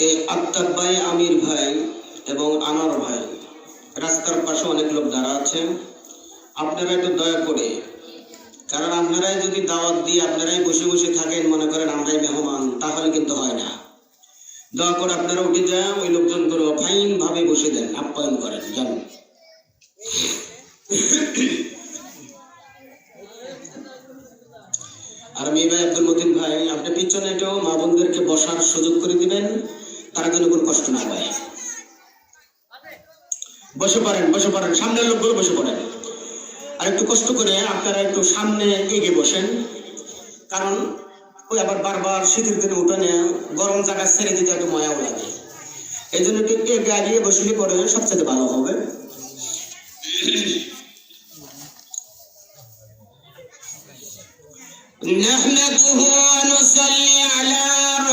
এই আত্তাব ভাই, আমির ভাই এবং আনোয়ার ভাই, রাস্তার পাশে অনেক লোক দাঁড়া আছে। আপনারা একটু দয়া করে, কারণ আপনারাই যদি দাওয়াত দিয়ে আপনারাই বসে বসে থাকেন, মনে করেন আমরাই মেহমান, তাহলে কিন্তু হয় না। দয়া করে আপনারা উঠে যান, ওই লোকজনগুলো ফাইন ভাবে বসে দেন, আপ্যায়ন করেন। জানেন আর আমি ভাই, আব্দুল মতিন ভাই, আপনি পিছনে এটাও মা বোনদেরকে বসার সুযোগ করে দিবেন, তারা যেন কোনো কষ্ট না পায়। বসে পড়েন, বসে পড়েন, সামনের লোকগুলো বসে পড়েন। আর একটু কষ্ট করে আপনারা একটু সামনে এগিয়ে বসেন, কারণ ওই আবার বারবার শীতের দিনে উঠানে গরম জায়গা ছেড়ে দিতে একটু ময়াও লাগে। এই জন্য একটু এগিয়ে বসলে পরে সবচেয়ে ভালো হবে। نحمده ونصلي على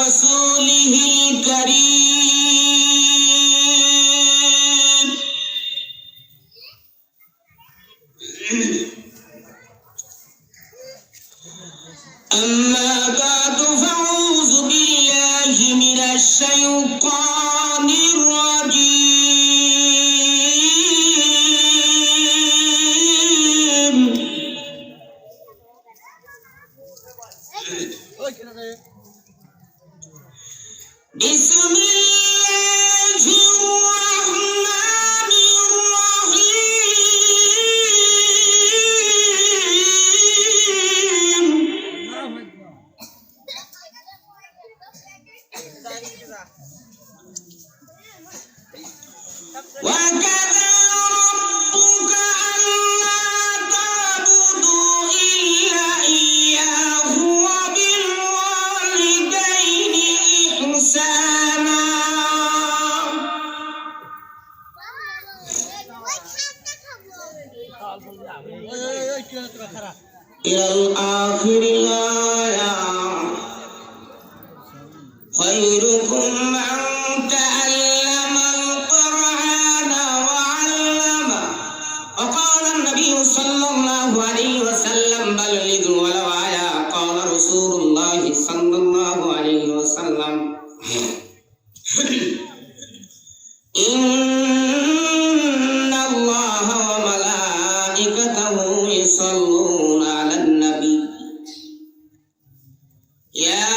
رسوله الكريم أما بعد فأعوذ بالله من الشيطان الرجيم بسم الله الرحمن الرحيم وكذا ربك ألا تعبدوا إلا إياه وبالوالدين إحسانا إلى الآخر الآية خيركم من تعلم القرآن وعلمه وقال النبي صلى الله عليه وسلم بلغوا ولو آية قال رسول الله صلى الله عليه وسلم إن الله وملائكته يصلون على النبي يا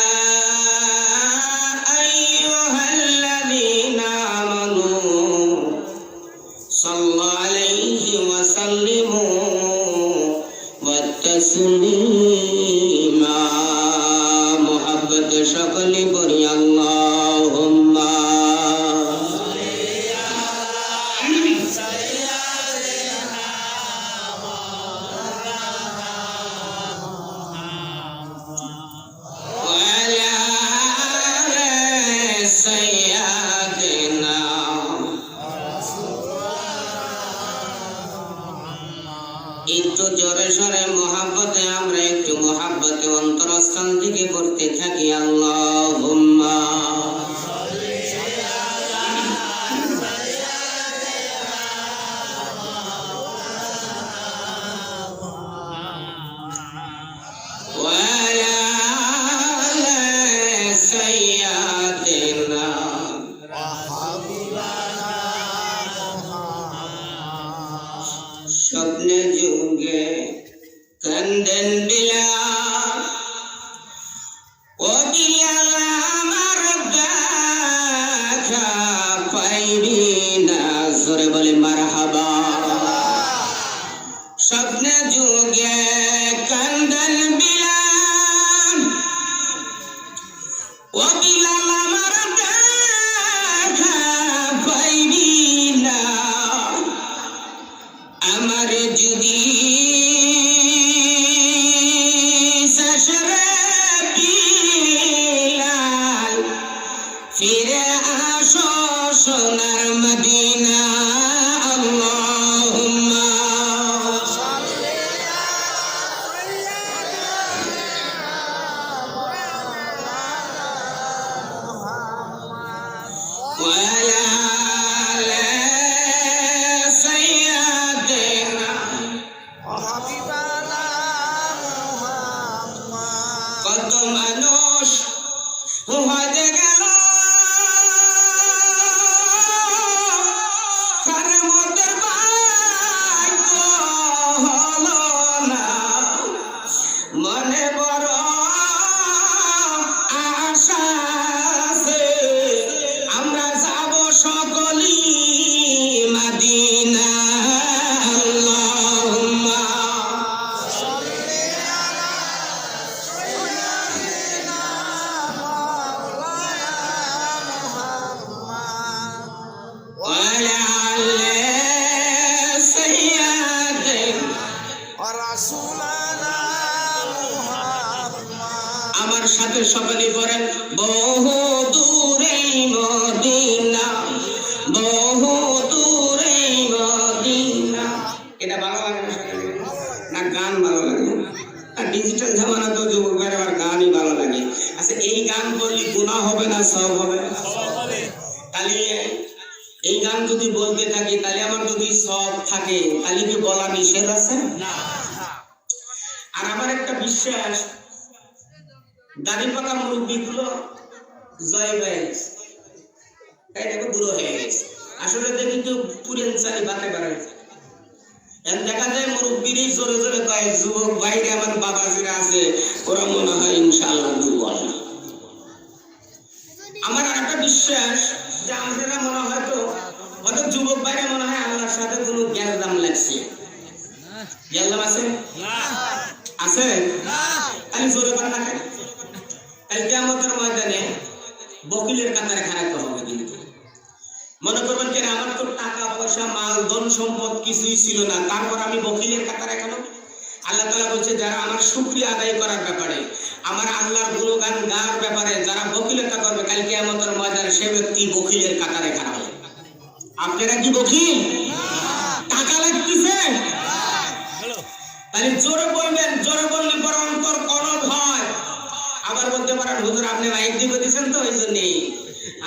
أيها الذين آمنوا صلوا عليه وسلموا والتسليما محبة شكل بري اللهم وعلى آل سيدنا একটু জোরে সরে মহাব্বতে আমরা একটু মহাব্বতে অন্তরস্থান থেকে করতে থাকি আল্লাহুম্মা وعلى آل سيدنا স্বপ্নে যুগে কান্দেন বিলাল ও বিলাল আমার দেখা পাইবি না, জোরে বলে মারহাবা। স্বপ্নে যুগে কান্দেন বিলাল ও বিলাল আমার দেখা পাইবি না, আমার যদি শেষরে বিলাল ফিরে আসো সোনার মদিনা আল্লাহুম্মা وعلى آل سيدنا কত মানুষ হয়ে গেল মনে বড় আশা আছে, আমরা যাব সকলি মদিনা। আল্লাহুম্মা সাল্লি আলা সাইয়্যিদিনা মাওলানা মুহাম্মদ ওয়া আলা আলি সাইয়্যিদিনা রাসূলানা মুহাম্মদ। আমার সাথে সকলে পড়েন, বহু দূরে মদিনা, বহু দূরে মদিনা। এটা ভালো লাগে না সকলে? না গান ভালো লাগে? আর ডিজিটাল জামানা তো যুবকের আবার গানই ভালো লাগে। আচ্ছা, এই গান করলে গুনাহ হবে না সওয়াব হবে? তাহলে এই গান যদি বলতে থাকি, তাহলে আমার যদি সওয়াব থাকে, তাহলে কি বলা নিষেধ আছে? না। আর আমার একটা বিশ্বাস, দাড়ি পাকা মুরব্বীগুলো জয় হয়ে গেছে, তাই দেখো বুড়ো হয়ে গেছে। আসলে দেখি তো পুরেন চালি বাতে পারে। দেখা যায় মুরব্বীরই জোরে জোরে কয়, যুবক ভাইরে আমার বাবাজিরা আছে, ওরা মনে হয় ইনশাআল্লাহ দুর্বল না। আমার আর একটা বিশ্বাস যে আমরা মনে হয়তো হয়তো যুবক ভাইরা মনে হয় আল্লাহর সাথে কোনো গ্যারদাম লাগছে। গ্যারদাম আছে? আছে? তাহলে জোরে পান না কেন? তাই কিয়ামতের ময়দানে বকিলের কাতারে খাড়াতে হবে। কিন্তু মনে করবেন কেন, আমার তো টাকা পয়সা মাল ধন সম্পদ কিছুই ছিল না, তারপর আমি বকিলের কাতারে কেন? আল্লাহ তাআলা বলছে, যারা আমার শুকরিয়া আদায় করার ব্যাপারে, আমার আল্লাহর গুণগান গাওয়ার ব্যাপারে যারা বকিলতা করবে, কাল কিয়ামতের ময়দানে সে ব্যক্তি বকিলের কাতারে খাড়া হবে। আপনারা কি বকিল? টাকা লাগতেছে? তাহলে জোরে বলবেন, জোরে বললে পর অন্তর কনক হয়। আবার বলতে পারেন, হুজুর আপনি মাইক দিয়ে দিয়েছেন তো এই জন্যই।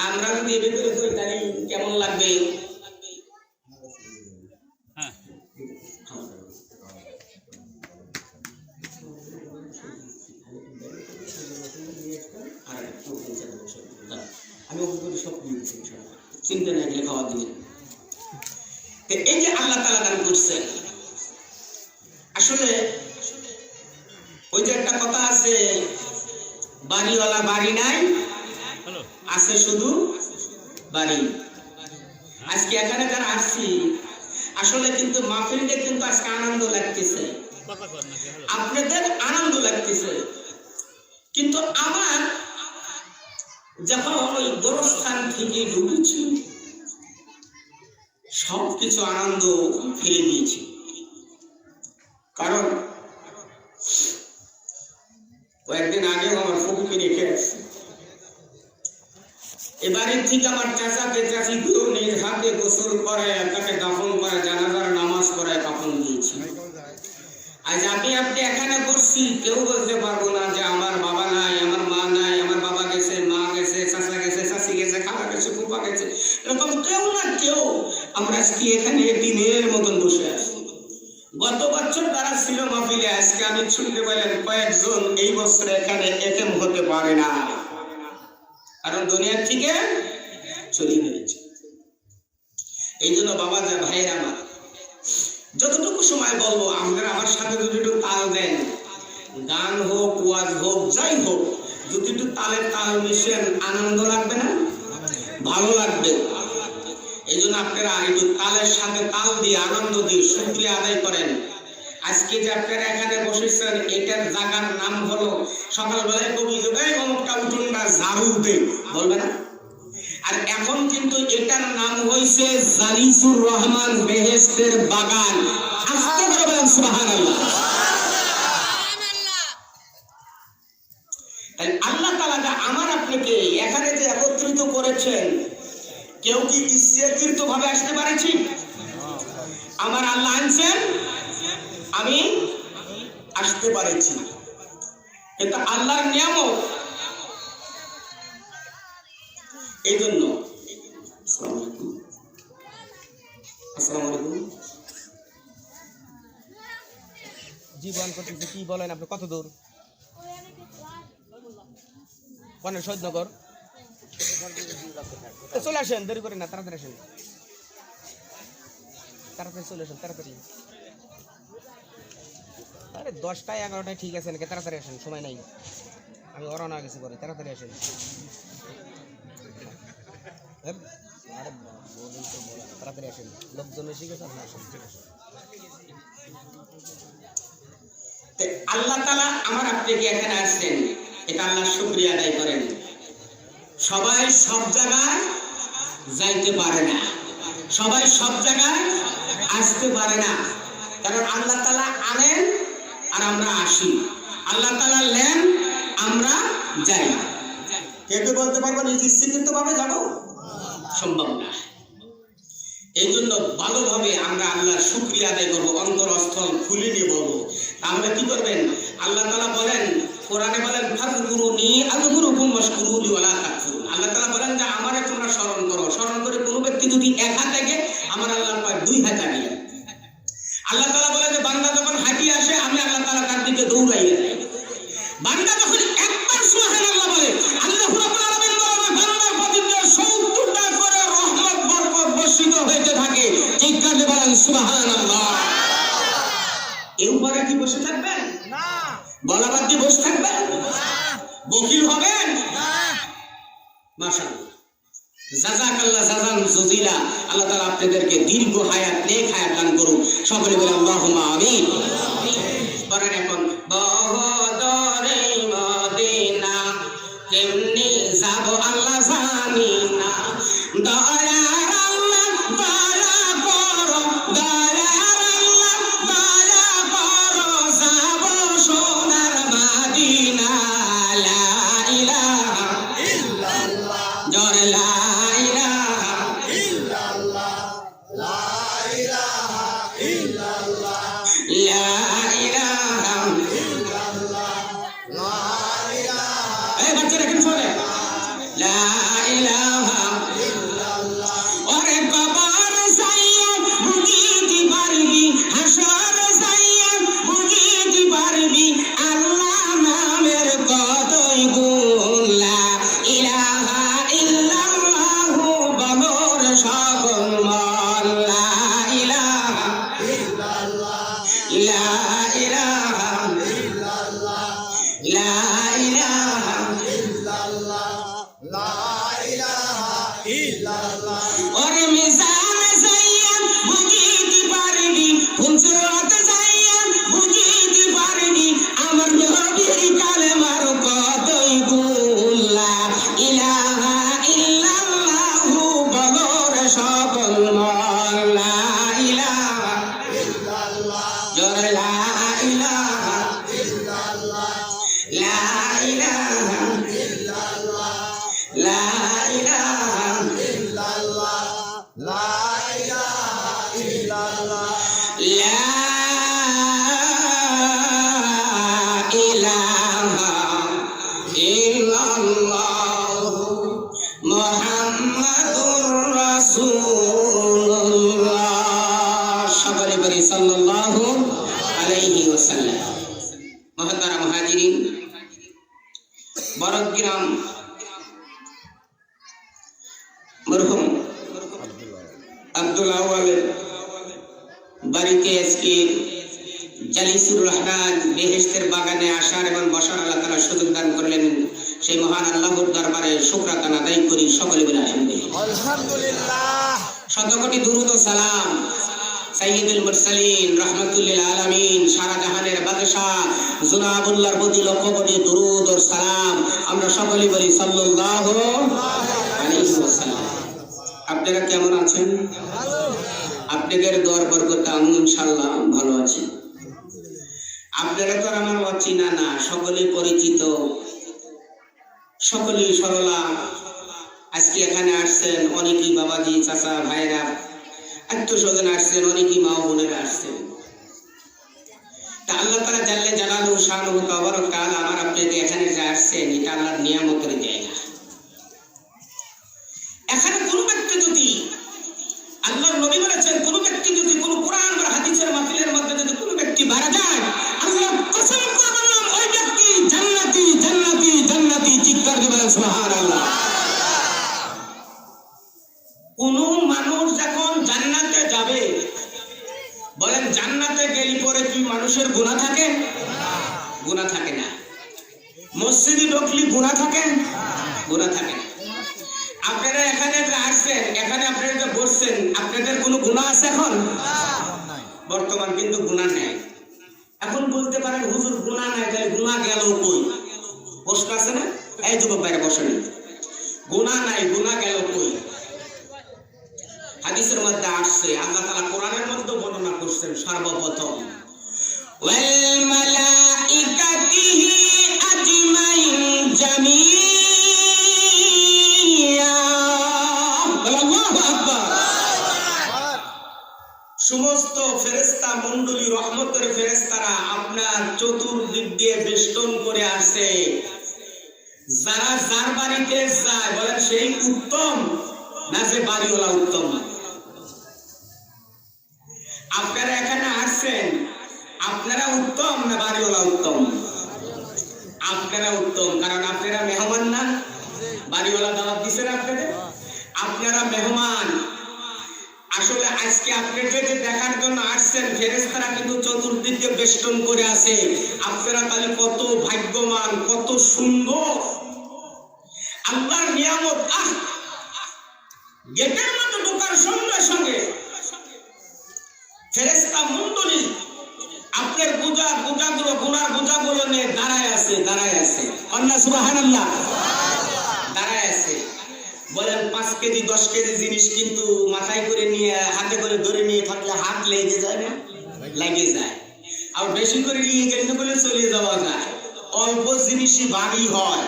আমরা যদি এভাবে করে করি তাহলে কেমন লাগবে? আমি সব চিন্তা নেই, খাওয়া দিবেন। এই যে আল্লাহ তাআলা দান করছেন, আসলে ওই যে একটা কথা আছে, বাড়িওয়ালা বাড়ি নাই, আছে শুধু বাড়ি। আজকে এখানে যারা আসছি, আসলে কিন্তু মাহফিলটা কিন্তু আজকে আনন্দ লাগতেছে, আপনাদের আনন্দ লাগতেছে। কিন্তু আমার যখন ওই গোরস্থান থেকে ঢুকেছি, সবকিছু আনন্দ ফেলে দিয়েছি। কারণ কয়েকদিন আগে আমার ফুপুকে রেখে আসছি, এবারের থেকে আমার চাচাকে চাচি গুলো নিজ হাতে গোসল করে, তাকে দাফন করে, জানাজার নামাজ পড়ায় কাফন দিয়েছি। আজ আপনি এখানে করছি, কেউ বলতে পারবো না যে আমার বাবা নাই, আমার মা নাই, আমার বাবা গেছে, মা গেছে, চাচা গেছে, চাচি গেছে, খালা গেছে, ফুপা গেছে, এরকম কেউ না কেউ আমরা আজকে এখানে দিনের মতন বসে আছি। গত বছর তারা ছিল মাহফিলে, আজকে আমি শুনতে পেলাম কয়েকজন এই বছর এখানে এতেম হতে পারে না, কারণ দুনিয়ার থেকে চলে গেছে। এই জন্য বাবা যা ভাইয়ের আমার, যতটুকু সময় বলবো আপনারা আমার সাথে যদি একটু তাল দেন, গান হোক, ওয়াজ হোক, যাই হোক, যদি একটু তালের তাল মিশেন, আনন্দ লাগবে না? ভালো লাগবে। এই জন্য আপনারা একটু তালের সাথে তাল দিয়ে, আনন্দ দিয়ে শুকরিয়া আদায় করেন। আজকে যে আপনারা এখানে বসেছেন, এটার জায়গার নাম হলো, সকালবেলায় কবি যোগাই অমুকটা উঠুনটা ঝাড়ু দে বলবে না? আর এখন কিন্তু এটার নাম হয়েছে জালিসুর রহমান বেহেশতের বাগান। আস্তে করে বলেন সুবহানাল্লাহ। তাই আল্লাহ তাআলা যা আমার আপনাকে এখানে যে একত্রিত করেছেন, কেউ কি ইচ্ছাকৃত ভাবে আসতে পারেছি? আমার আল্লাহ আনছেন, আমি আসতে পারেছি, কিন্তু আল্লাহর নিয়ামত। এই জন্য আসসালামু আলাইকুম। জীবন করতেছে কি বলেন আপনি? কত দূর? কোন শহীদনগর? চলে আসেন, দেরি করেন না, তাড়াতাড়ি আসেন, তাড়াতাড়ি চলে আসেন, তাড়াতাড়ি। আরে 10টায় 11টায় ঠিক আছে নাকি? তাড়াতাড়ি আসেন, সময় নাই, আমি অরনা গেছি পরে, তাড়াতাড়ি আসেন। আরে বলেন তো, তাড়াতাড়ি আসেন, লোকজন এসে গেছে, আপনি আসেন। আল্লাহ তাআলা আমার আপনি এখানে আসছেন, এটা আল্লাহর শুকরিয়া আদায় করেন। সবাই সব জায়গায় যাইতে পারে না, সবাই সব জায়গায় আসতে পারে না, কারণ আল্লাহ তাআলা আনেন আর আমরা আসি, আল্লাহ তাআলা নেন আমরা যাই। কেউ বলতে পারবো নিজ ইচ্ছাকৃত ভাবে যাবো? সম্ভব না। এই জন্য ভালোভাবে আমরা আল্লাহর শুকরিয়া আদায় করবো, অন্তরস্থল খুলে নিয়ে বলবো। তাহলে কি করবেন? আল্লাহ তাআলা বলেন, কোরআনে বলেন, ফাযকুরুনি আযকুরুকুম ওয়াশকুরুলি ওয়ালা তাকফুরুন। আল্লাহ তাআলা বলেন যে আমারে তোমরা স্মরণ করো, স্মরণ করে কোনো ব্যক্তি যদি এক হাত থাকে, আমার আল্লাহ পাক দুই হাত আগিয়ে। আল্লাহ তাআলা বলেন যে বান্দা যখন হাঁটিয়ে আসে, আমি আল্লাহ তাআলা তার দিকে দৌড়াইয়া যাই। বান্দা যখন একবার সুবহানাল্লাহ বলে, আল্লাহ রাব্বুল আলামিন বলেন বান্দার প্রতি 70টা করে রহমত বরকত বর্ষিত হইতে থাকে। ঠিক কাজে বলেন সুবহানাল্লাহ। এর উপরে কি বসে থাকবেন? না। গলা বাদ দিয়ে বসে থাকবেন? না। বকিল হবেন? না। মাশাআল্লাহ, জাযাকাল্লাহ জাযান জজিলা। আল্লাহ তাআলা আপনাদেরকে দীর্ঘ হায়াত, নেক হায়াত দান করুন। সকলে বলেন আল্লাহুম্মা আমিন। পরে এখন বহদরে মদিনা কেমনে যাব আল্লাহ জানি না, দয়ার আল্লাহ দয়া করো, দয়ার আল্লাহ দয়া করো, যাব সোনার মদিনা। লা ইলাহা ইল্লাল্লাহ, জোরে লা ইলাহা ইল্লাল্লাহ, লা ইলাহা ইল্লাল্লাহ, লা ইলাহা ইল্লাল্লাহ, লা ইলাহা। এই বাচ্চারা কেন শুনে? লা ইলাহা ইল্লাল্লাহ। ওরে কবর যাইয়া বুঝিতে পারবি, হাসর যাইয়া বুঝিতে পারবি, আল্লাহ নামের কতই গুণ। লা ইলাহা ইল্লাল্লাহু বলর সকল মন। লা ইলাহা ইল্লাল্লাহ, লা ইলাহা ইল্লাল্লাহ, লা ইলাহা ইল্লাল্লাহ, লা ইলাহা ইল্লাল্লাহ। ওরে মিজান যাইয়া বুঝিতে পারবি, ফুলসরাত যাইয়া বুঝিতে পারবি, আমার নবীর কালেমার কতই গুণ। লা ইলাহা ইল্লাল্লাহু বলর সকল মন। লা ইলাহা ইল্লাল্লাহ, জোরে লা ইলাহা ইল্লাল্লাহ, লা ইলাহা ইল্লাল্লাহ, লা ইলাহা ইল্লাল্লাহ, লা ইলাহা ইল্লাল্লাহ, লা ইলাহা ইল্লাল্লাহু মুহাম্মাদুর রাসূলুল্লাহ। সকলে বলি সাল্লাল্লাহু আলাইহি ওয়াসাল্লাম। মুহতারাম মুহাজিরিন, বরগ্রাম মরহুম আব্দুল আউয়ালের বাড়িতে আজকে জালিসুর রহমান বেহেশতের বাগানে আসার এবং বসার আল্লাহ তাআলা সুযোগ দান করলেন। সেই মহান আল্লাহর দরবারে শুকরানা আদায় করি। সকলে বলে আলহামদুলিল্লাহ। আলহামদুলিল্লাহ। শতকোটি দুরূদ ও সালাম সাইয়্যিদুল মুরসালিন রাহমাতুল আলামিন, সারা জাহানের বাদশাহ জনাবুল্লাহর প্রতি লক্ষ কোটি দুরূদ ও সালাম। আমরা সকলে বলি সাল্লাল্লাহু আলাইহি ওয়াসাল্লাম। আপনারা কেমন আছেন? ভালো। আপনাদের দোয়ার বরকতে আমি ইনশাআল্লাহ ভালো আছি। আপনারা তো আমার অচেনা না, সকলেই পরিচিত, সকলেই সরলা। আজকে এখানে আসছেন অনেকেই বাবাজি, চাচা, ভাইরা, আত্মীয়স্বজন আসছেন, অনেকেই মা বোনেরা আসছেন। তা আল্লাহ তাআলা জাল্লে জালালুহু শানুহু তাবারাক তাআলা আমার আপনাদের এখানে যে আসছেন, এটা আল্লাহর নিয়ামতের জায়গা। এখানে কোন ব্যক্তি যদি, আল্লাহর নবী বলেছেন, কোন ব্যক্তি যদি কোন কোরআন বা হাদিসের মাহফিলের মধ্যে যদি কোন ব্যক্তি মারা যায়, আল্লাহ কসম করে বললাম ওই ব্যক্তি জান্নাতি জান্নাতি জান্নাতি। চিৎকার দিবেন সুবহানাল্লাহ। কোন মানুষ যখন জান্নাতে যাবে, বলেন জান্নাতে গেলে পরে কি মানুষের গুনাহ থাকে? থাকে না। মসজিদে ঢুকলে গুনাহ থাকে? গুনাহ থাকে না। আপনারা এখানে যে আসছেন, এখানে আপনারা যে বসছেন, আপনাদের কোনো গুনাহ আছে এখন? বর্তমান কিন্তু গুনাহ নেই। এখন বলতে পারেন হুজুর গুনাহ নাই, তাহলে গুনাহ গেল কই? প্রশ্ন আছে না? এই যুবক ভাইরা বসেন, গুনাহ নাই, গুনাহ গেল কই? হাদিসের মধ্যে আসছে, আল্লাহ তাআলা কোরআনের মধ্যে বর্ণনা করছেন সর্বপ্রথম, ওয়াল মালাইকাতিহি আজমাইন জামিয়া, আল্লাহু আকবার। সমস্ত ফেরেশতা মণ্ডলী, রহমতের ফেরেশতারা আপনার চতুর্দিক দিয়ে বেষ্টন করে আসে। যারা যার বাড়িতে যায় বলেন সেই উত্তম না যে বাড়িওয়ালা উত্তম? আপনারা এখানে আসছেন, আপনারা উত্তম না বাড়িওয়ালা উত্তম? আপনারা উত্তম, কারণ আপনারা মেহমান না? বাড়িওয়ালা দাওয়াত দিচ্ছেন আপনাদের, আপনারা মেহমান। আসলে আজকে আপনাদের যে দেখার জন্য আসছেন, ফেরেশতারা কিন্তু চতুর্দিকে বেষ্টন করে আছে। আপনারা তাহলে কত ভাগ্যবান, কত সুন্দর আল্লাহর নিয়ামত। গেটের মধ্যে ঢোকার সঙ্গে সঙ্গে ফেরেশতা মণ্ডলী আপনার গুনাহগুলো নিয়ে দাঁড়ায় আছে। আল্লাহ সুবহানাল্লাহ, দাঁড়ায় আছে। বলেন 5 কেজি 10 কেজি জিনিস কিন্তু মাথায় করে নিয়ে, হাতে করে ধরে নিয়ে থাকলে হাত লেগে যায় না? লেগে যায়। আর বেশি করে নিয়ে গেলে বলে চলে যাওয়া যায়। অল্প জিনিসই ভারী হয়,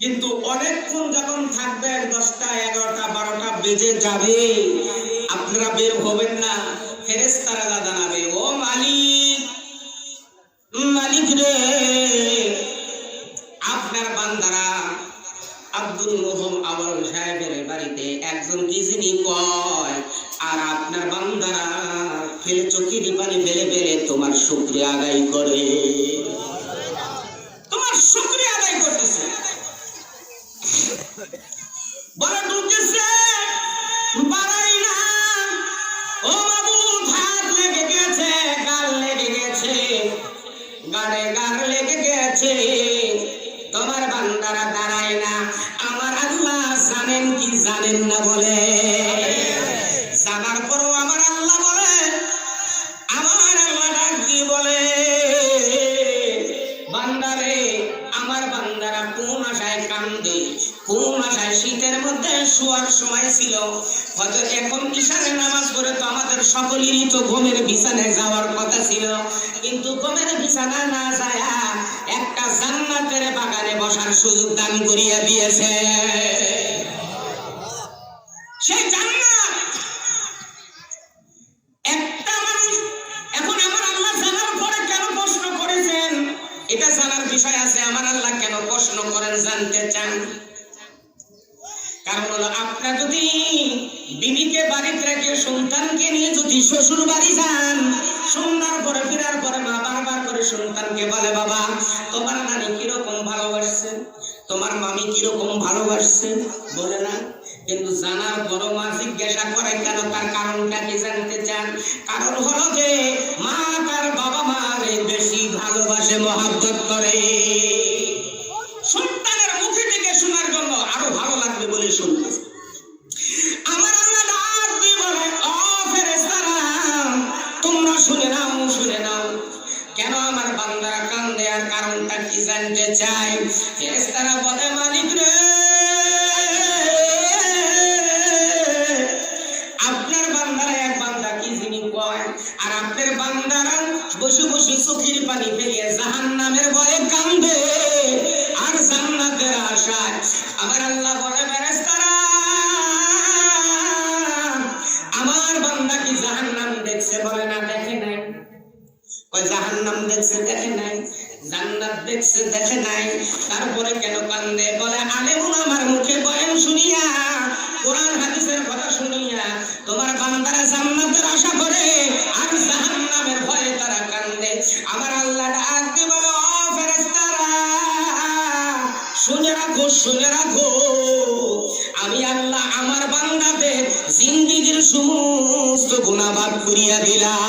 কিন্তু অনেকক্ষণ যখন থাকবেন, 10টা 11টা 12টা বেজে যাবে, আপনারা বের হবেন না। ফেরেশতারা জানাবে, ও মালিক রে, আপনার বান্দারা আব্দুল মোহম আওয়াল সাহেবের বাড়িতে একজন কি যিনি কয়, আর আপনার বান্দারা ফেলে চোখের পানি ফেলে ফেলে তোমার শুকরিয়া আদায় করে, তোমার শুকরিয়া আদায় করতেছে। বড় ঢুকেছে, বাড়াই না, ও মাবুদ, হাত লেগে গেছে, গাল লেগে গেছে, গাড় লেগে গেছে, তোমার বান্দারা দাঁড়ায় না। আমার আল্লাহ জানেন কি জানেন না? বলে জানার পরও আমার আল্লাহ বলে, আমার আল্লাহ ডাক দিয়ে বলে, বান্দারে, আমার বান্দারা কোন আশায় কান্দে, কোন আশায় শীতের মধ্যে শোয়ার সময় ছিল, হয়তো এখন ইশারের নামাজ পড়ে তো আমাদের সকলেরই তো ঘুমের বিছানায় যাওয়ার কথা ছিল, কিন্তু ঘুমের বিছানা না যায় একটা জান্নাতের বাগানে বসার সুযোগ দান করিয়া দিয়েছে। সেই জান্নাত একটা মানুষ, এখন আমার আল্লাহ জানার পরে কেন প্রশ্ন করেছেন, এটা জানার বিষয় আছে। আমার আল্লাহ কেন প্রশ্ন করেন জানতে চান? কারণ হলো, আপনার যদি বিবিকে বাড়িতে রেখে সন্তানকে নিয়ে যদি শ্বশুর বাড়ি যান, সন্ধ্যার পরে ফেরার পরে মা বারবার করে সন্তানকে বলে, বাবা তোমার নানি কিরকম ভালোবাসছে, তোমার মামি কিরকম ভালোবাসছে, বলে না? কিন্তু জানার বড় মা জিজ্ঞাসা করে কেন, তার কারণটা কি জানতে চান? কারণ হলো যে মা তার বাবা মারে বেশি ভালোবাসে, মহব্বত করে। সন্তানের মুখে থেকে শোনার জন্য আরো ভালো লাগবে বলে শুনতে। আমার আল্লাহ ডাক দিয়ে বলে, ও ফেরেশতারা, তোমরা শুনে নাও, কেন আমার বান্দারা কান্দে, আর কারণটা কি জানতে চাই? ফেরেশতারা বলে, মালিক রে, আপনার বান্দারা এক বান্দা কি যিনি কয়, আর আপনার বান্দারা বসে বসে চোখের পানি ফেলিয়ে জাহান্নামের ভয়ে কান্দে আর জান্নাতের আশায়। আমার আল্লাহ বলে, ফেরেশতারা, আমার বান্দা কি জাহান্নাম দেখছে? বলে না, দেখে নাই। ওই জাহান্নাম দেখছে? দেখে নাই। জান্নাত দেখছে? দেখে নাই। তারপরে কেন কান্দে? বলে, আলেমুল আমার মুখে বয়ান শুনিয়া, কোরআন হাদিসের কথা শুনিয়া তোমার বান্দারা জান্নাতের আশা করে আর জাহান্নামের ভয়ে তারা কান্দে। আমার আল্লাহ ডাক দিয়ে বলে, ও ফেরেশতারা, শুনে রাখো, আমি আল্লাহ আমার বান্দাদের জিন্দেগীর সমস্ত গুনাহ মাফ করিয়া দিলাম।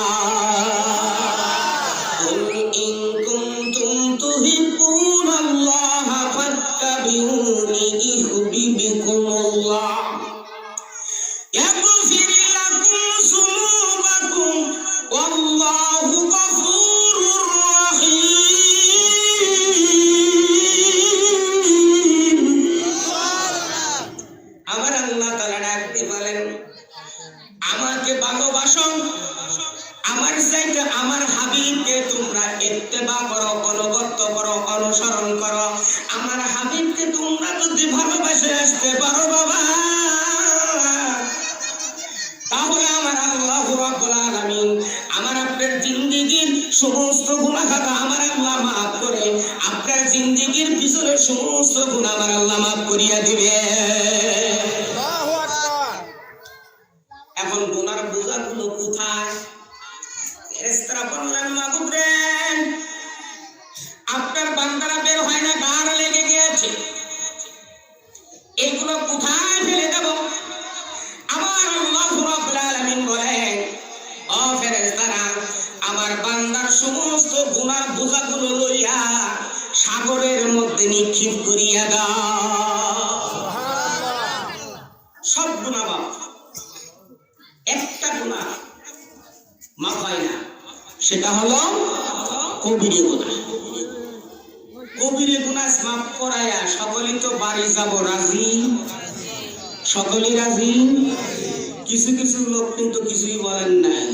ফাত্তাবিউনি ইউহিব্বুকুমুল্লাহ ইয়াগফির লাকুম যুনুবাকুম ওয়াল্লাহু গফুরুর রহিম। আমার আল্লাহ তাআলা ডাকতে বলেন, আমাকে ভালোবাসো, আমার চাইতে আমার হাবিবকে তোমরা ইত্তেবা করো, অনুগত করো, অনুসরণ করো। আমার হাবিবকে তোমরা যদি ভালোবাসে আসতে পারো বাবা, তাহলে আমার আল্লাহ রাব্বুল আলামিন আমার আপনার জিন্দেগীর সমস্ত গুনাহ খাতা আমার আল্লাহ মাফ করে আপনার জিন্দেগীর পিছনের সমস্ত গুনাহ আমার আল্লাহ মাফ করিয়া দিবে। এখন গুনার বোঝাগুলো কোথায়? ফেরেশতারা বললেন, মাবুদ রে, আপনার বান্দারা বের হয় না, গার লেগে গিয়েছে, এগুলো কোথায় ফেলে দেব? আমার আল্লাহ রাব্বুল আলামিন বলেন, ও ফেরেশতারা, আমার বান্দার সমস্ত গুনার বোঝাগুলো লইয়া সাগরের মধ্যে নিক্ষেপ করিয়া দাও। সব গুনাহ মাফ, একটা গুনাহ মাফ হয় না, সেটা হলো কবিরে গুনাহ। কবিরে গুনাহ মাফ করাইয়া সকলেই তো বাড়ি যাব রাজি, সকলেই রাজি। কিছু কিছু লোক কিন্তু কিছুই বলেন নাই,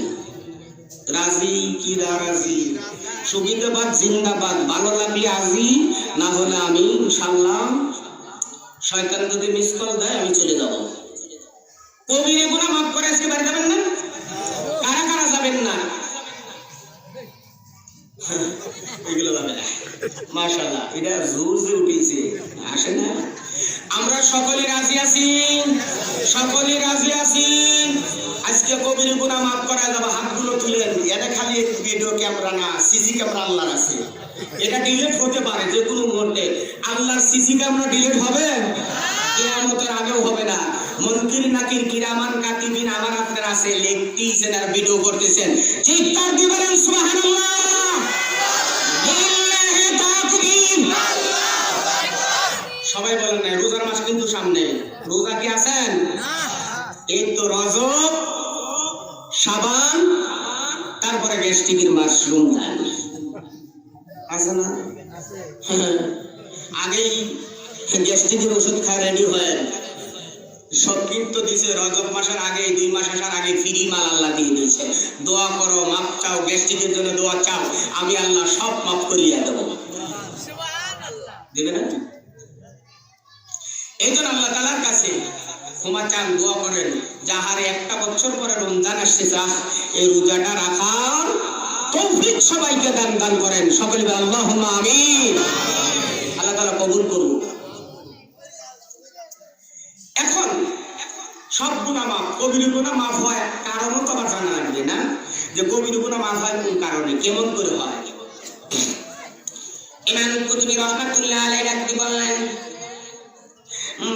রাজি কি রাজি, সুবিধাবাদ জিন্দাবাদ, ভালো লাগলে আজি, না হলে আমি ইনশাআল্লাহ, শয়তান যদি মিস কল দেয় আমি চলে যাব। কবিরে গুনাহ মাফ করে আজকে বাড়ি যাবেন না? কারা কারা যাবেন না? এগুলো যাবে না, মাশাআল্লাহ, এটা জোর যে উঠেছে, আসে না? আমরা সকলে রাজি আছি, সকলে রাজি আছি। আজকে কবির গুনাহ মাফ করা যাবে, হাতগুলো তুলেন। এটা খালি ভিডিও ক্যামেরা না, সিসি ক্যামেরা আল্লাহর আছে, এটা ডিলিট হতে পারে যে কোনো মুহূর্তে। আল্লাহর সিসি ক্যামেরা ডিলিট হবে? কিয়ামতের আগেও হবে না। মুনকির নাকির কিরামান কাতিবিন আমার আপনার আছে, লিখতেছেন আর ভিডিও করতেছেন। চিৎকার দিয়ে বলেন সুবহানাল্লাহ, লিল্লাহি তাকবীর। সবাই বলেন না, রোজার মাস কিন্তু সামনে। রোজা কি আছেন? এই তো রজব, শাবান, তারপরে গ্যাস্ট্রিকের মাস রমজান আছে না? আগেই গ্যাস্ট্রিকের ওষুধ খায় রেডি হয়ে সব কিন্তু দিছে। রজব মাসের আগে 2 মাস আসার আগে ফ্রি মাল আল্লাহ দিয়ে দিয়েছে। দোয়া করো, মাপ চাও, গ্যাস্ট্রিকের জন্য দোয়া চাও, আমি আল্লাহ সব মাফ করিয়া দেবো। দেবে না? এই জন্য আল্লাহ তাআলার কাছে ক্ষমা চান, দোয়া করেন, যাহারে 1 বছর পরে রমজান আসছে, এই রোজাটা রাখার তৌফিক সবাইকে দান করেন। সকলে বলেন আল্লাহুম্মা আমিন। আল্লাহ তাআলা কবুল করুন। এখন সব গুনাহ মাফ, কবির গুনাহ মাফ হয় কারণও তো আবার জানা লাগবে না, যে কবির গুনাহ মাফ হয় কোন কারণে, কেমন করে হয়। ইমাম কুতুবী রাহমাতুল্লাহ আলাইহি রাখতে বললেন,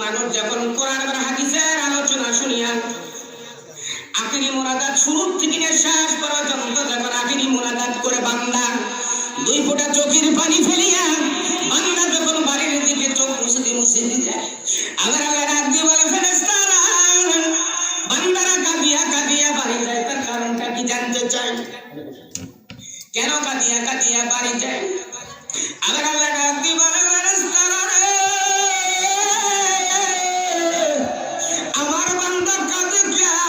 মানুষ যখন কোরআন আর হাদিসের আলোচনা শুনিয়া আখিরি মুনাজাত শুরু থেকে শেষ পর্যন্ত যখন আখিরি মুনাজাত করে বান্দা 2 ফোঁটা চোখের পানি ফেলিয়া বান্দা যখন বাড়ির দিকে চোখ মুছে যায়, আবার আল্লাহ ডাক দিয়ে বলে, ফেরেশতারা, বান্দারা কাঁদিয়া বাড়ি যায়, তার কারণটা কি জানতে চাই? কেন কাঁদিয়া বাড়ি যায়? আবার আল্লাহ ডাক দিয়ে বলে, ফেরেশতারা, আমার বান্দা কাঁদে কেন?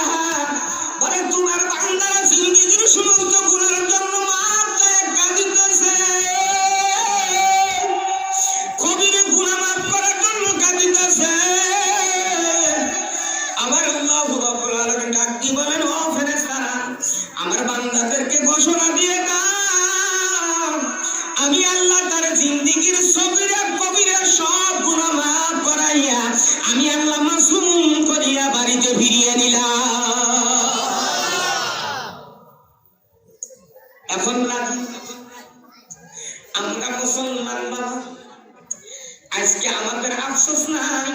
বলে, তোমার বান্দারা জিন্দেগীর সমস্ত গুনাহের জন্য মাফ চায় কাঁদিতেছে, কবির গুনাহ মাফ করার জন্য কাঁদিতেছে। আমার আল্লাহ রাব্বুল আলামিন ডাক দিয়ে বলেন, ও ফেরেশতারা, আমার বান্দাদেরকে ঘোষণা দিয়ে দাও, আমি আল্লাহ তার জিন্দেগীর সগীরা কবিরা সব গুনাহ মাফ করাইয়া আমি আল্লাহ মাসুম করিয়া বাড়িতে ফিরিয়ে নিলাম। এখন রাজি আমরা মুসলমান বাবা, আজকে আমাদের আফসোস নাই,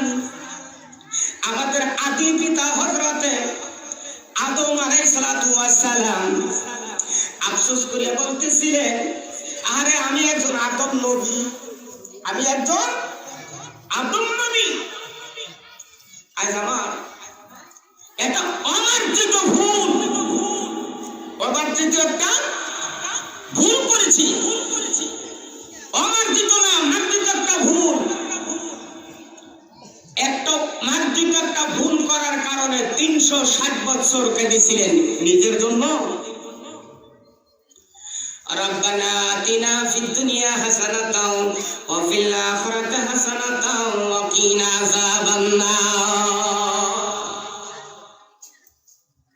আমাদের আদি পিতা হযরতে আদম আলাইহিস সালাতু ওয়াস সালাম আফসোস করিয়া বলতেছিলেন, আরে আমি একজন আদম নবী, আমি একজন আদম নবী আজ আমার এটা অমার্জিত ভুল, অমার্জিত একটা ভুল করেছি, অমার্জিত না মার্জিত একটা ভুল। একটা মার্জিত একটা ভুল করার কারণে 360 বছর কেঁদেছিলেন নিজের জন্য। রব্বানা আতিনা ফিদ দুনিয়া হাসানাতাও ওয়া ফিল আখিরাতি হাসানাতাও ওয়া কিনা আযাবান নার।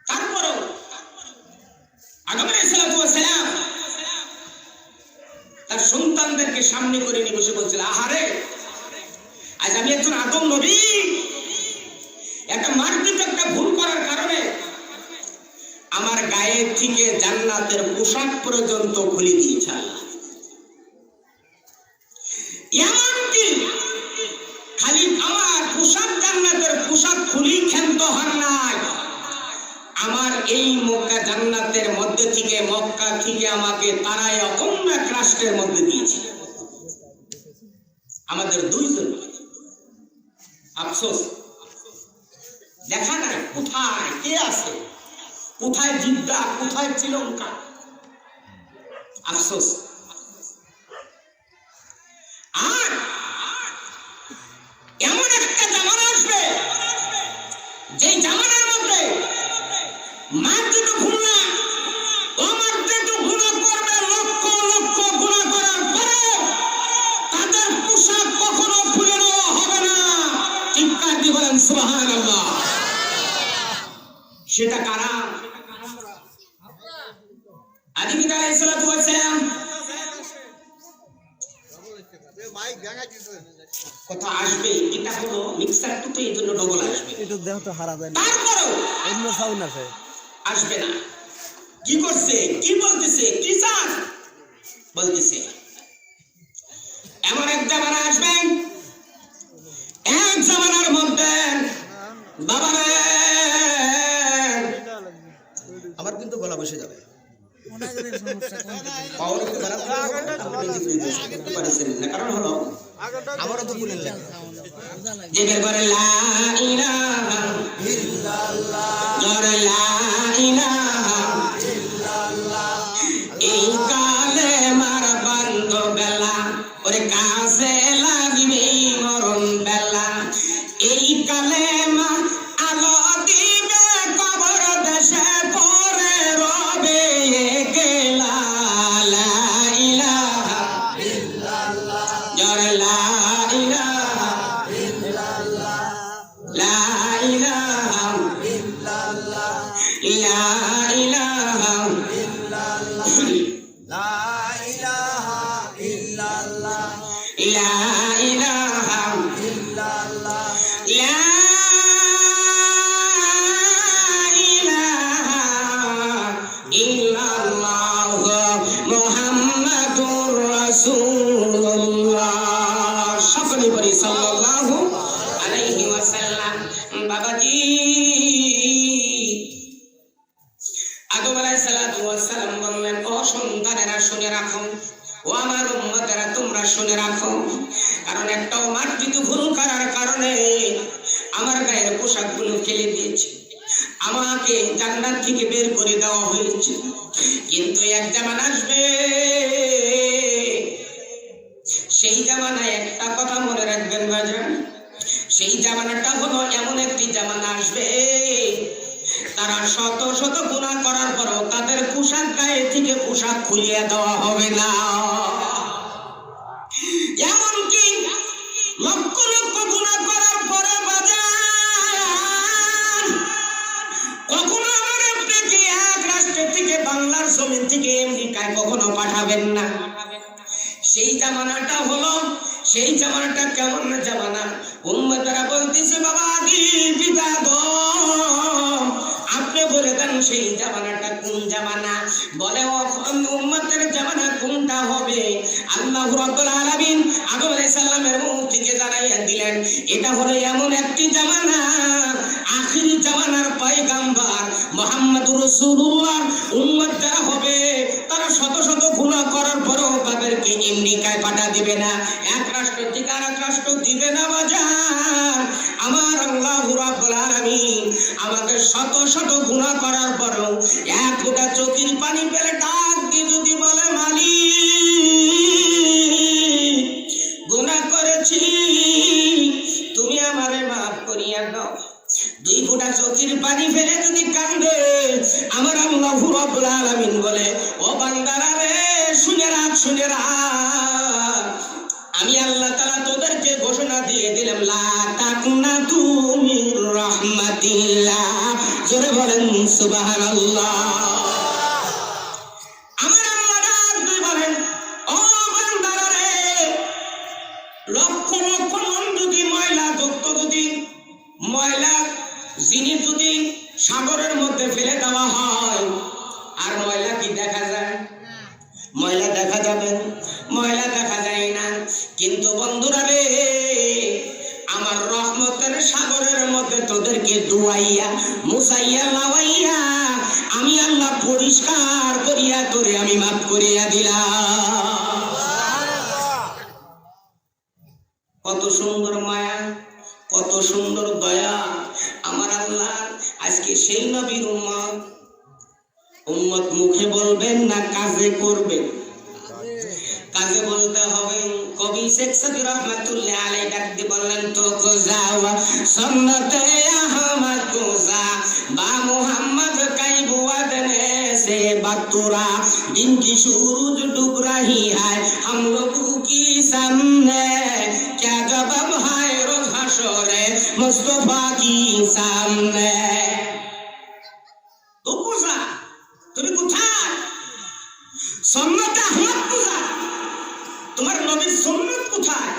তারপরও আদম আলাইহিস সালাতু ওয়াস সালাম তার সন্তানদেরকে সামনে করে নিয়ে বসে বলছিল, আহারে আজ আমি একজন আদম নবী একটা মার্জিত একটা ভুল করার কারণে আমার গায়ে থেকে জান্নাতের পোশাক পর্যন্ত খুলে দিয়েছে আল্লাহ। এমনকি খালি আমার পোশাক, জান্নাতের পোশাক খুলি ক্ষান্ত হন নাই, আমার এই মক্কা জান্নাতের মধ্যে থেকে, মক্কা থেকে আমাকে তারাই অন্য এক রাষ্ট্রের মধ্যে দিয়েছে। আমাদের দুইজন আফসোস দেখা নাই কোথায় কে আছে, কোথায় জিদ্দা, কোথায় শ্রীলঙ্কা, আফসোস। আর এমন একটা জামানা আসবে যে জামানার মধ্যে মার্জিত ভুল না অমার্জিত গুনাহ করবে, লক্ষ লক্ষ গুনাহ করার পরে তাদের পোশাক কখনো খুলে নেওয়া হবে না। চিৎকার দিয়ে বলেন সুবহানাল্লাহ। সেটা কারা? আদিম আলাইহিস সালাতু ওয়াস সালাম। কথা আসবে, এটা হলো মিক্সার তো এই জন্য ডবল আসবে, এটা দেহ তো হারা যায় না, তারপরেও অন্য সাউন্ড আছে, আসবে না। কি করছে, কি বলতেছে, কি চান বলতেছে। এমন এক জামানা আসবে, এক জামানার মধ্যে বাবারে আমার কিন্তু গলা বসে যাবে, কারণ হলো আমারও তো ভুলেন লাগে জেগের করে লা ইলাহা ইল্লাল্লাহ, জোরে লা ইলাহা ইল্লাল্লাহ। এই কালেমার বন্ধ বেলা ওরে কাছে লাগবে মরণ বেলা, এই কালেমা আলো দিবে কবর দেশে পরে রবে একলা। লা ইলাহা ইল্লাল্লাহ, জোরে লা ইলাহা ইল্লাল্লাহ, লা ইলাহা ইল্লাল্লাহ, লা ইলাহা ইল্লাল্লাহ, লা ইলাহা ইল্লাল্লাহ, লা ইলাহা ইল্লাল্লাহ, লা ইল্লাল্লাহ মুহাম্মাদুর রাসূলুল্লাহ। সকলে বলি সাল্লাল্লাহু আলাইহি ওয়াসাল্লাম। বাবাজি আদম আলাইহিস সালাতু ওয়াস সালাম বললেন, ও সন্তানেরা শুনে রাখো, ও আমার উম্মতেরা তোমরা শুনে রাখো, কারণ একটাও মার্জিত ভুল করার কারণে আমার গায়ের পোশাকগুলো ফেলে দিয়েছে, আমাকে জান্নাত থেকে বের করে দেওয়া হয়েছে। কিন্তু এক জামানা আসবে, সেই জামানায় একটা কথা মনে রাখবেন বাজান, সেই জামানাটা হলো এমন একটি জামানা আসবে তারা শত শত গুনাহ করার পরও তাদের পোশাক গায়ে থেকে পোশাক খুলিয়ে দেওয়া হবে না। এমনকি লক্ষ লক্ষ গুনাহ করার পরে বাজান কখনো আমার আপনাকে এক রাষ্ট্র থেকে, বাংলার জমিন থেকে আমেরিকায় কখনো পাঠাবেন না। সেই জামানাটা হলো, সেই জামানাটা কেমন জামানা? উম্মতেরা বলতেছে, বাবা আদি পিতা আদম আপনি বলে দেন সেই জামানাটা কোন জামানা? বলে উম্মতের জামানা কোনটা হবে? আল্লাহ রাব্বুল আলামিন আদম আলাইহিস সালামের মুখ থেকে জানাইয়া দিলেন, এটা হলো এমন একটি জামানা, আখিরি জামানার পয়গম্বর মুহাম্মদুর রাসূলুল্লাহ উম্মত যারা হবে তারা শত শত গুনাহ করার পরেও তাদেরকে আমেরিকায় পাঠা দিবে না, এক রাষ্ট্র থেকে আরেক রাষ্ট্র দিবে না বাজার। আমার আল্লাহ রাব্বুল আলামিন আমাকে শত শত গুনাহ করার পরেও এক ফোঁটা চোখের পানি পেলে ডাক দিয়ে যদি বলে মালিক গুনাহ করেছি, তুমি আমারে মাফ করিয়া দাও, দুই ফোঁটা চোখের পানি ফেলে যদি কান্দে, আমার আল্লাহ রাব্বুল আলামিন বলে ও বান্দারা রে শুনে রাখ, শুনে রাখ, আমি আল্লাহ তাআলা তোদেরকে ঘোষণা দিয়ে দিলাম লা তাকনাতু মির রাহমাতিল্লাহ। জোরে বলেন সুবহানাল্লাহ। আমার আল্লাহ ডাক দিয়ে বলেন ও বান্দারা রে, লক্ষ লক্ষ মন যদি ময়লা যুক্ত যদি ময়লা জিনিস যদি সাগরের মধ্যে ফেলে দেওয়া হয়, আর ময়লা কি দেখা যায়? ময়লা দেখা যাবে? ময়লা দেখা যায় না। কিন্তু বন্ধুরা রে, আমার রহমতের সাগরের মধ্যে তোদেরকে ডুবাইয়া মুছাইয়া লাওয়াইয়া আমি আল্লাহ পরিষ্কার করিয়া তোরে আমি মাফ করিয়া দিলাম। কত সুন্দর মায়া, কত সুন্দর দয়া আমার আল্লাহ। আজকে সেই নবীর উম্মত, উম্মত মুখে বলবেন না কাজে করবেন? কাজে বলতে হবে। কবি শেখ সাদি রহমাতুল্লাহ আলাইহি ডাক দিয়ে বললেন তো গোজাওয়া সুন্নতে আহমদ গোজা বা মুহাম্মদ কাই বুয়াদনে से बतुरा जिनकी सूरज डूब रही है हम लोगों की सामने क्या जवाब है रोज हशरे मुस्तफा की सामने। तो गोजा তুমি কোথায়? সুন্নতে আহমদ গোজা, তোমার নবীর সুন্নাত কোথায়?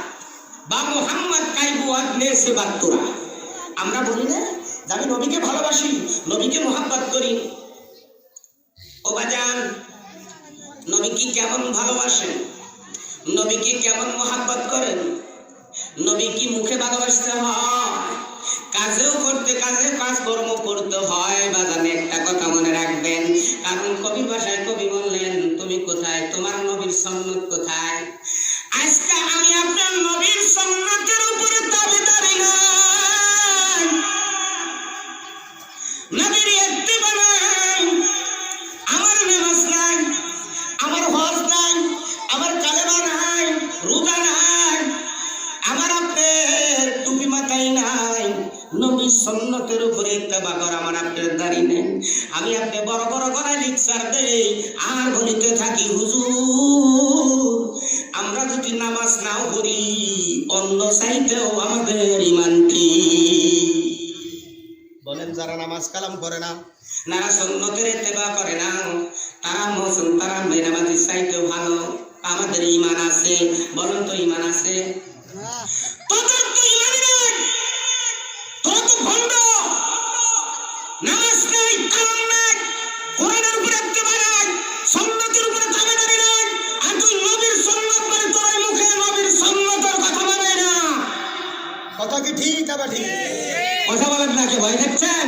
বা মুহাম্মদ কাইবুয়াত নেসে বাতুরা। আমরা বলি না যে আমি নবীকে ভালোবাসি, নবীকে মুহাব্বত করি। ও বাজান, নবীকে কেমন ভালোবাসেন? নবীকে কেমন মুহাব্বত করেন? নবী কি মুখে ভালোবাসতে হয়? কাজেও করতে, কাজে কাজকর্ম করতে হয়। বাজানে একটা কথা মনে রাখবেন, কারণ কবি ভাষায় কবি বললেন তুমি কোথায়, তোমার নবীর সুন্নাত কোথায়? আজকে আমি আপনার নবীর সুন্নাতের উপরে দাবিদারি নাই, নবীর ইত্তেবা নাই, আমার নামাজ নাই, আমার হজ নাই, আমার কালেমা নাই, রোজা নাই, আমার আপনার টুপি মাথায় নাই, নবীর সুন্নতের উপরে ইত্তেবা করা আমার আপনার দাড়ি নেই। আমি আপনি বড় বড় গলায় লেকচার দেই আর বলিতে থাকি হুজুর আমরা যদি নামাজ নাও করি অন্য চাইতেও আমাদের ঈমান ঠিক। বলেন যারা নামাজ কালাম করে না, যারা সুন্নতের ইত্তেবা করে না, তারা বেনামাজি চাইতেও ভালো, আমাদের ঈমান আছে। বলেন তো ঈমান আছে? তোদের তো ঈমান নেই, তোরা তো ভণ্ড। নামাজ নেই, কালাম নাই, কোরআনের উপরে ইত্তেবা নাই, সুন্নতের উপরে দাবিদারি নাই, আর তুই নবীর সুন্নাত মানে তোর মুখে নবীর সুন্নতের কথা মানে না। কথা কি ঠিক? আবার ঠিক কথা বলেন না, কে ভয় দেখছেন?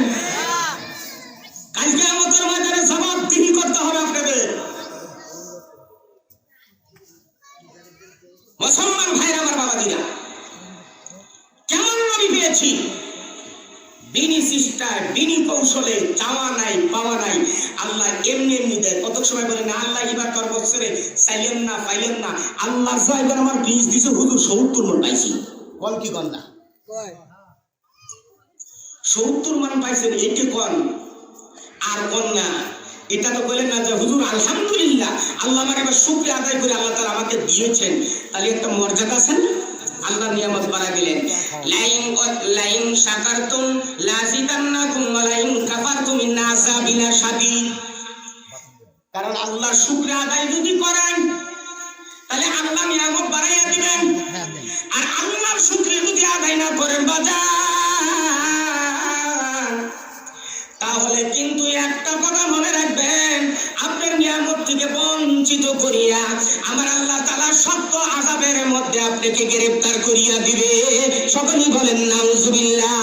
কালকে আমাদের ময়দানে জবাব দিহি করতে হবে আপনাদের। মুসলমান ভাইরা আমার বাবাজিরা, কেমন নবী পেয়েছি? দিনী সিস্টার, দিনী কৌশলে, চাওয়া নাই পাওয়া নাই, আল্লাহ এমনি এমনি দেয়। কত সময় বলে না আল্লাহ এবার তোর বছরে চাইলেন না পাইলেন না, আল্লাহ এবার আমার বীজ দিছে হুজুর 70 মন পাইছি। কল কি কন না 70 মন পাইছেন, এটি কন আর কন না। এটা তো বলেন না যে হুজুর আলহামদুলিল্লাহ আল্লাহ আমার এবার শুকরিয়া আদায় করে আল্লাহ তাআলা আমাকে দিয়েছেন, তাহলে একটা মর্যাদা আছেন। আল্লাহ নিয়ামত বাড়া দিলেন। লাইন শাকারতুম লাযিদান্নাকুম ওয়া লাইন কাফারতুম ইন্না আযাবি লাশাদীদ। কারণ আল্লাহ শুকরিয়া আদায় যদি করেন তাহলে আল্লাহ নিয়ামত বাড়াইয়া দিবেন, আর আল্লাহর শুকরিয়া যদি আদায় না করেন বাজার, তাহলে কিন্তু একটা কথা মনে রাখবেন, আপনার নিয়ামত থেকে বঞ্চিত করিয়া আমার আল্লাহ তাআলা সত্য আযাবের মধ্যে আপনাকে গ্রেফতার করিয়া দিবে। সকলেই বলেন নাউজুবিল্লাহ।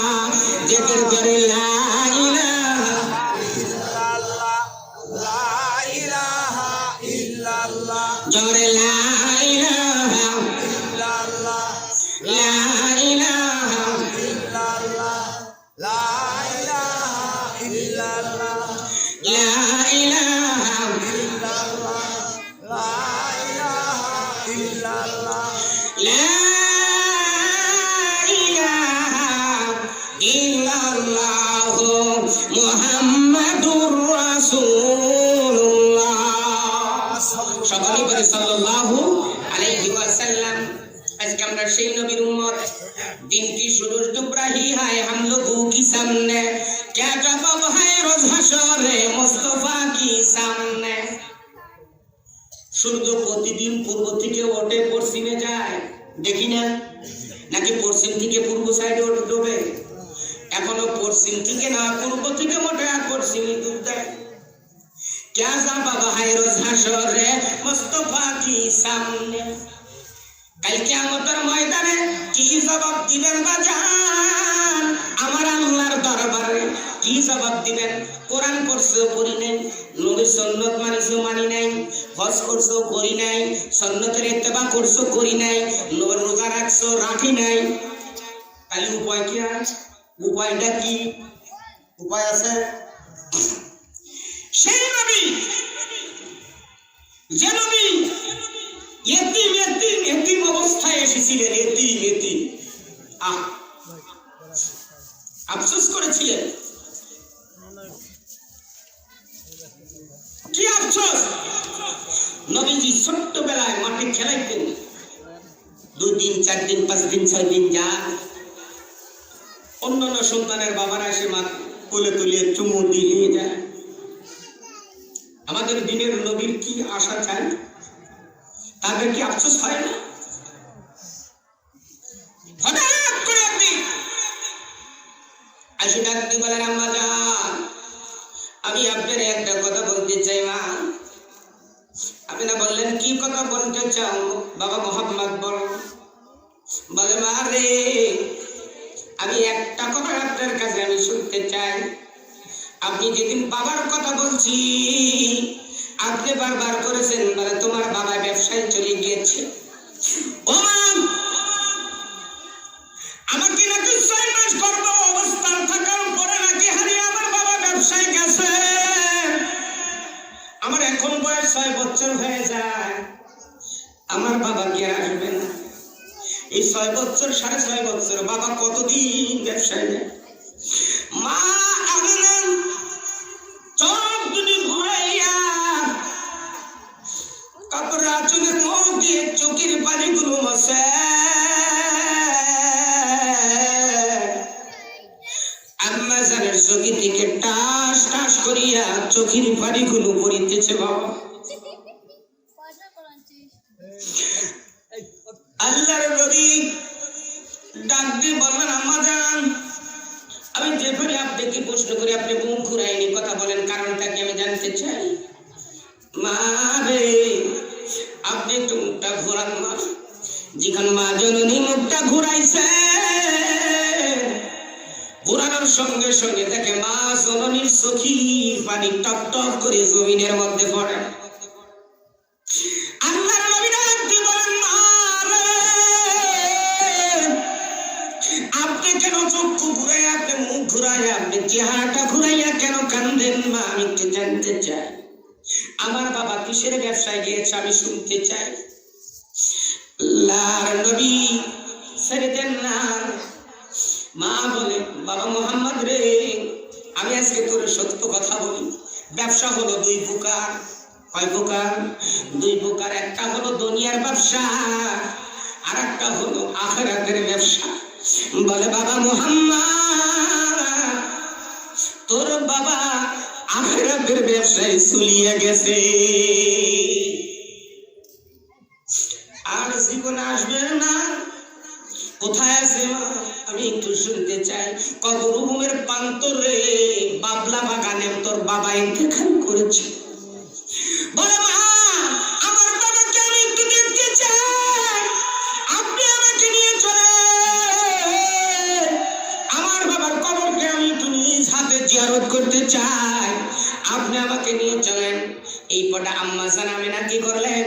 জিকির করে লা ইলাহা ইল্লাল্লাহ, লা ইলাহা ইল্লাল্লাহ, জোরে লা ইলাহা লা ইলাহা ইল্লাল্লাহ মুহাম্মাদুর রাসূলুল্লাহ। সকলে বলে সাল্লাল্লাহু আলাইহি ওয়াসাল্লাম। আজকে আমরা সেই নবীর উম্মত। दिन की सूरज डूब रही है हम लोगों की सामने, क्या जवाब है रोज हशरे मुस्तफा की सामने। সূর্য প্রতিদিন পূর্ব থেকে ওঠে পশ্চিমে যায়, দেখি না? নাকি পশ্চিম থেকে পূর্ব সাইডে ডুবে? এখনো পশ্চিম থেকে না পূর্ব থেকে ওঠে আর পশ্চিমে ডুব দেয়। क्या जवाब है रोज हशरे मुस्तफा की सामने। কাল কিয়ামতের ময়দানে কি জবাব দিবেন বাজান আমার আল্লাহর দরবারে? কি জবাব দিবেন? কোরআন পড়ছো পড়ি নাই, নবীর সুন্নাত মানিছো মানি নাই, হজ করছো করি নাই, সুন্নতের ইত্তেবা করছো করি নাই, নবীর রোজা রাখছো রাখি নাই। তাহলে উপায় কি আছে? উপায়টা কি? উপায় আছে? সেই নবী যে নবী এতিম অবস্থায় এসেছিলেন, এতিম আফসোস করেছিলেন। কি আফসোস? নবীজি ছোট্টবেলায় মাঠে খেলাইতেন, 2 দিন 4 দিন 5 দিন 6 দিন যা অন্যান্য সন্তানের বাবারা এসে মা কোলে তুলে চুমু দিয়ে যায়। আমাদের দিনের নবীর কি আশা চাই? তাদের কি আফসোস হয় না? হঠাৎ করে আপনি আসে ডাকতে বলেন আম্মা জান আমি আপনার একটা কথা বলতে চাই মা। আপনি না বললেন কি কথা বলতে চাও? বাবা মোহাম্মদ বল। বলে মা রে আমি একটা কথা আপনার কাছে আমি শুনতে চাই। আপনি যেদিন বাবার কথা বলছি আপনি বারবার করেছেন বলে তোমার বাবা ব্যবসায় চলে গিয়েছে। ও মা আমাকে নাকি 6 মাস গর্ভ অবস্থান থাকার পরে নাকি হারিয়ে আমার বাবা ব্যবসায় গেছে। আমার এখন বয়স 6 বছর হয়ে যায়, আমার বাবা কি আর আসবে না? এই 6 বছর 6.5 বছর বাবা কতদিন ব্যবসায় যায়? মা আমিনা চোখ দুটি ঘুরাইয়া কাপড় আঁচলের মুখ দিয়ে চোখের পানিগুলো মশে আম্মা জানের চোখে থেকে টাস টাস করিয়া চোখের পানিগুলো পড়িতেছে। বাবা আল্লাহর নবী ডাক দিয়ে বললেন আম্মা জান আমি যে ফেরে আপনাকে প্রশ্ন করি আপনি মুখ ঘুরাইনি কথা বলেন, কারণটা কি আমি জানতে চাই। মা রে আপনি একটু মুখটা ঘোরান মা। যেখানে মা জননী মুখটা ঘুরাইছে ঘুরানোর সঙ্গে সঙ্গে দেখে মা জননীর চোখের পানি টপ টপ করে জমিনের মধ্যে পড়ে। আল্লাহর নবী ডাক দিয়ে বলেন মা রে আপনি কেন চক্ষু ঘুরাইয়া আপনি মুখ ঘুরাইয়া আপনি চেহারাটা ঘুরাইয়া কেন কান্দেন মা? আমি একটু জানতে চাই। আমার বাবা কিসের ব্যবসায় গিয়েছে আমি শুনতে চাই। আল্লাহর নবী ছেড়ে দেন না। মা বলে বাবা মোহাম্মদ রে আমি আজকে তোর সত্য কথা বলি। ব্যবসা হলো 2 প্রকার। কয় প্রকার? 2 প্রকার। একটা হলো দুনিয়ার ব্যবসা আর একটা হলো আখিরাতের ব্যবসা। বলে বাবা মোহাম্মদ তোর বাবা আখিরাতের ব্যবসায় চলিয়ে গেছে, আর জীবন আসবে না। কোথায় আছে মা? আমি একটু শুনতে চাই। কবরভূমের প্রান্তরে বাবলা বাগানে তোর বাবা ইন্তেকাল করেছে। বলে মা আমার বাবাকে আমি একটু দেখতে চাই, আপনি আমাকে নিয়ে চলে আমার বাবার কবরকে আমি একটু নিজ হাতে জিয়ারত করতে চাই, আপনি আমাকে নিয়ে চলেন। এই পটা আম্মা জান আমিনা কি করলেন?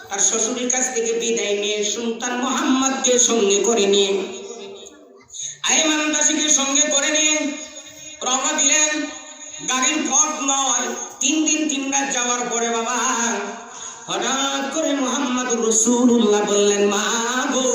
তার শ্বশুরের কাছ থেকে বিদায় নিয়ে সন্তান মোহাম্মদকে সঙ্গে করে নিয়ে আইমান দাসীকে সঙ্গে করে নিয়ে রওনা দিলেন। গাড়ির পথ নয়, 3 দিন 3 রাত যাওয়ার পরে বাবা হঠাৎ করে মুহাম্মদুর রাসূলুল্লাহ বললেন মা গো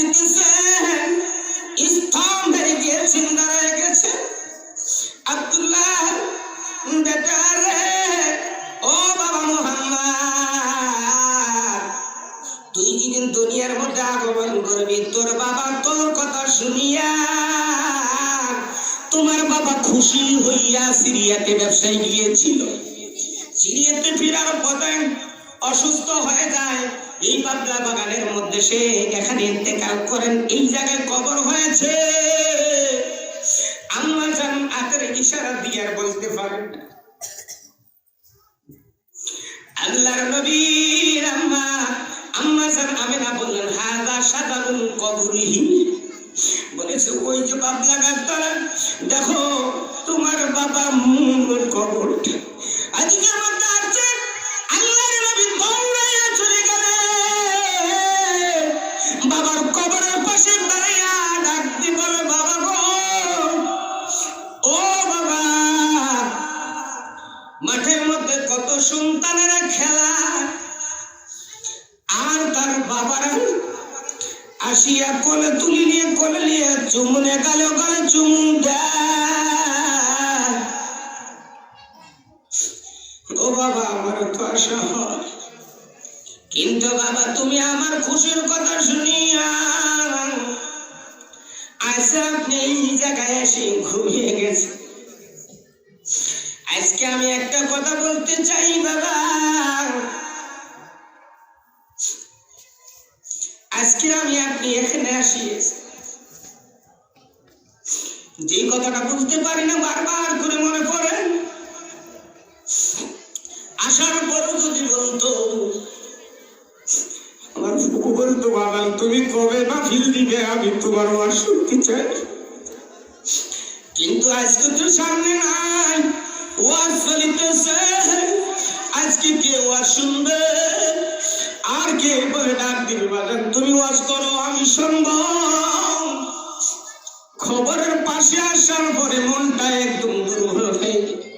দিতেছেন, স্তম্ভের গিয়ে দাঁড়ায় গেছে। আব্দুল্লাহ বেটা রে, ও বাবা মুহাম্মদ, তুই যেদিন দুনিয়ার মধ্যে আগমন করবি, তোর বাবা তোর কথা শুনিয়া তোমার বাবা খুশি হইয়া সিরিয়াতে ব্যবসায় গিয়েছিল। সিরিয়াতে ফিরার পথে অসুস্থ হয়ে যায়। এই পাবলা বাগানের মধ্যে সে এখানে ইন্তেকাল করেন। এই জায়গায় কবর হয়েছে। আম্মা জান হাতের ইশারা দিয়ে আর বলতে পারেন না। আল্লাহর নবীর আম্মা জান আমিনা বললেন, হাযা শাজারুল কবরিহি, বলেছে ওই যে পাবলা গাছতলা, দেখো তোমার বাবা কবরটা। আজকে মধ্যে আছে। আল্লাহর নবী দৌড়াইয়া চলে গেলেন, বাবার কবরের পাশে দাঁড়াইয়া ডাক দিয়ে বলে, বাবা গো, ও বাবা। মাঠের মধ্যে কত সন্তানেরা খেলা, আর তার বাবারা আসিয়া কোলে তুলি নিয়ে কোলে নিয়ে চুমুনে গালে গালে চুমু দেয়। ও বাবা, আমার তো আশা হয়, কিন্তু বাবা তুমি আমার খুশির কথা শুনিয়া আজকে আপনি এই জায়গায় এসে ঘুমিয়ে গেছে। আজকে আমি একটা কথা বলতে চাই বাবা, আজকে আমি আপনি এখানে আসিয়েছি, যে কথাটা বুঝতে পারি না বারবার করে মনে পড়ে। আসার পরও যদি বলতো, আমার ফুকু বলতো, বাবা তুমি কবে মাহফিল দিবে, আমি তোমার ওয়াজ শুনতে চাই। কিন্তু আজকে তো সামনে নাই, ওয়াজ চলিতেছে। আজকে কে ওয়াজ শুনবে? আর কে বলে ডাক দিবে, বাজান তুমি ওয়াজ করো, আমি শুনব। খবরের পাশে আসার পরে মনটা একদম দুর্বল হয়ে গেছে।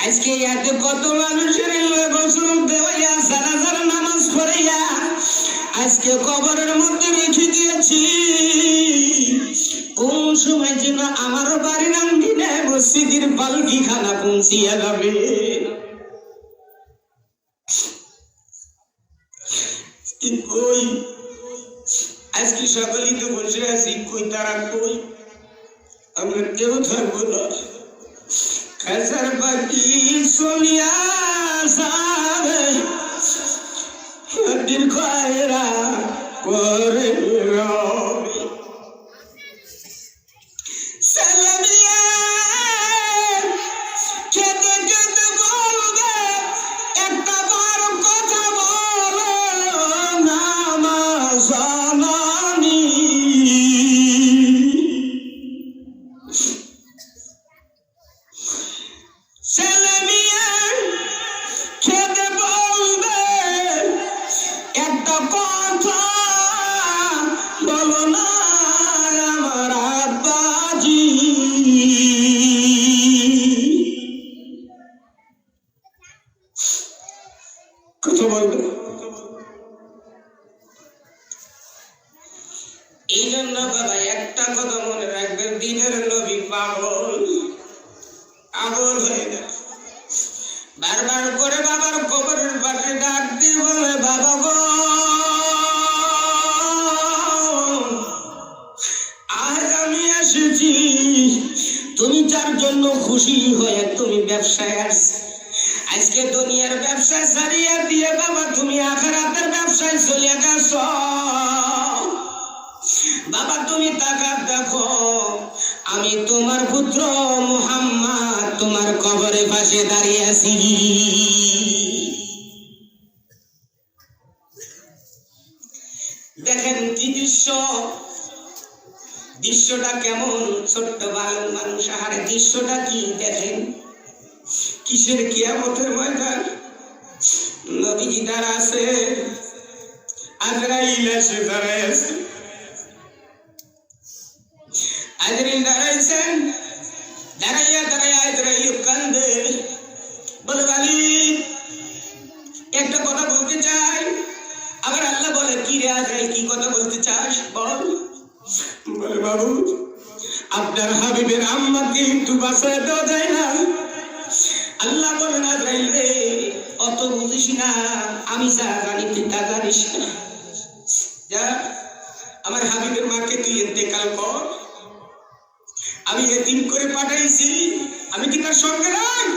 আজকে এত কত মানুষের গোসল দেওয়া জানাজার নামাজ পড়াইয়া আজকে কবরের মধ্যে রেখে দিয়েছি। কোন সময় যেন আমার বাড়ির আঙ্গিনে মসজিদের পালকি খানা পৌঁছিয়া যাবে। কই আজকে সকালেই তো বসে আছি, কই তারা কই? আমরা কেউ থাকবো না। খাসার বাকি চলিয়া যাবে, দীর্ঘ এরা করে রবে। সালামিয়া খেতে খেতে বলবে, একটা বার কথা বলো না মা জানানি। সালামিয়া খেতে বলবে, একটা কথা বলো না আমার আব্বাজি। কথা বলবে। এই জন্য বাবা একটা কথা মনে রাখবেন, দিনের নবী পাগল পাগল হয়ে গেল। বারবার করে বাবার কবরের পাশে ডাক দিয়ে বলে, বাবা গো, আজ আমি এসেছি তুমি যার জন্য খুশি হয়ে তুমি ব্যবসায় আসছি। আজকে দুনিয়ার ব্যবসা ছাড়িয়ে দিয়ে বাবা তুমি আখিরাতের ব্যবসায় চলে গেছ। বাবা তুমি তাকা দেখো, আমি তোমার পুত্র মুহাম্মদ তোমার কবরের পাশে দাঁড়িয়ে আছি। দেখেন কি দৃশ্য, দৃশ্যটা কেমন। ছোট্ট বালক মানুষ, আহারে দৃশ্যটা কি দেখেন। কিসের কিয়ামতের ময়দান। নবীজি দাঁড়া আছে, আজরাইল এসে দাঁড়ায় আছে। আজরাইল দাঁড়াইছেন, দাঁড়াইয়া দাঁড়াইয়া আজরাইল কান্দে, বলে বালি একটা কথা বলতে চাই। আবার আল্লাহ বলে, কি রে আজরাইল কি কথা বলতে চাস বল। বলে বাবু আপনার হাবিবের আম্মাকে একটু বাঁচায় দেওয়া যায় না? আল্লাহ বলে না যাইলে অত বুঝিস না, আমি যা জানি তুই তা জানিস না। যা আমার হাবিবের মাকে তুই ইন্তেকাল কর, আমি এতিম করে পাঠাইছি, আমি কি তার সঙ্গে রাখ?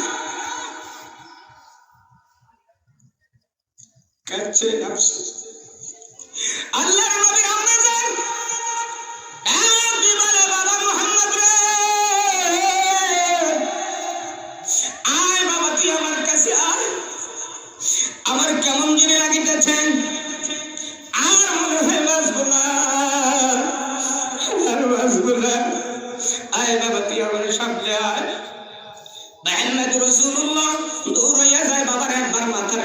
কাছে আফসোস আল্লাহর নবীর আম্মা যান বলে বাবা মুহাম্মদ রে, আয় বাবা তুই আমার কাছে আয়, আমার কেমন জেনে লাগিতেছেন, আর মনে হয় বাঁচবো না, আর বাঁচবো না, আয় বাবা তুই আমার সামনে আয়। মুহাম্মদ রাসূলুল্লাহ দৌড়াইয়া যায় বাবার একবার মাথার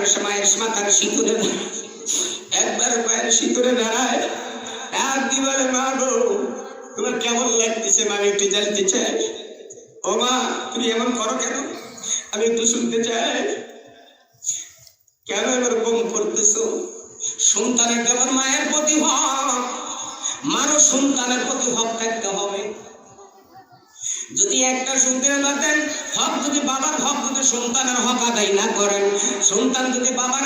মাথার সিঁদুরে, একবার পায়ের সিঁদুরে দাঁড়ায়, এক দি বলে মা গো তোমার কেমন লাগতেছে? মা আমি একটু জানতে চাই। ও মা তুমি এমন করো কেন? আমি একটু শুনতে চাই। কেন এরকম করতেছো? সন্তানের যেমন মায়ের প্রতি হক, মারও সন্তানের প্রতি হক থাকতে হবে। যদি একটা সন্তানের বাদেন হক, যদি বাবার হক যদি সন্তানের হক আদায় না করেন, সন্তান যদি বাবার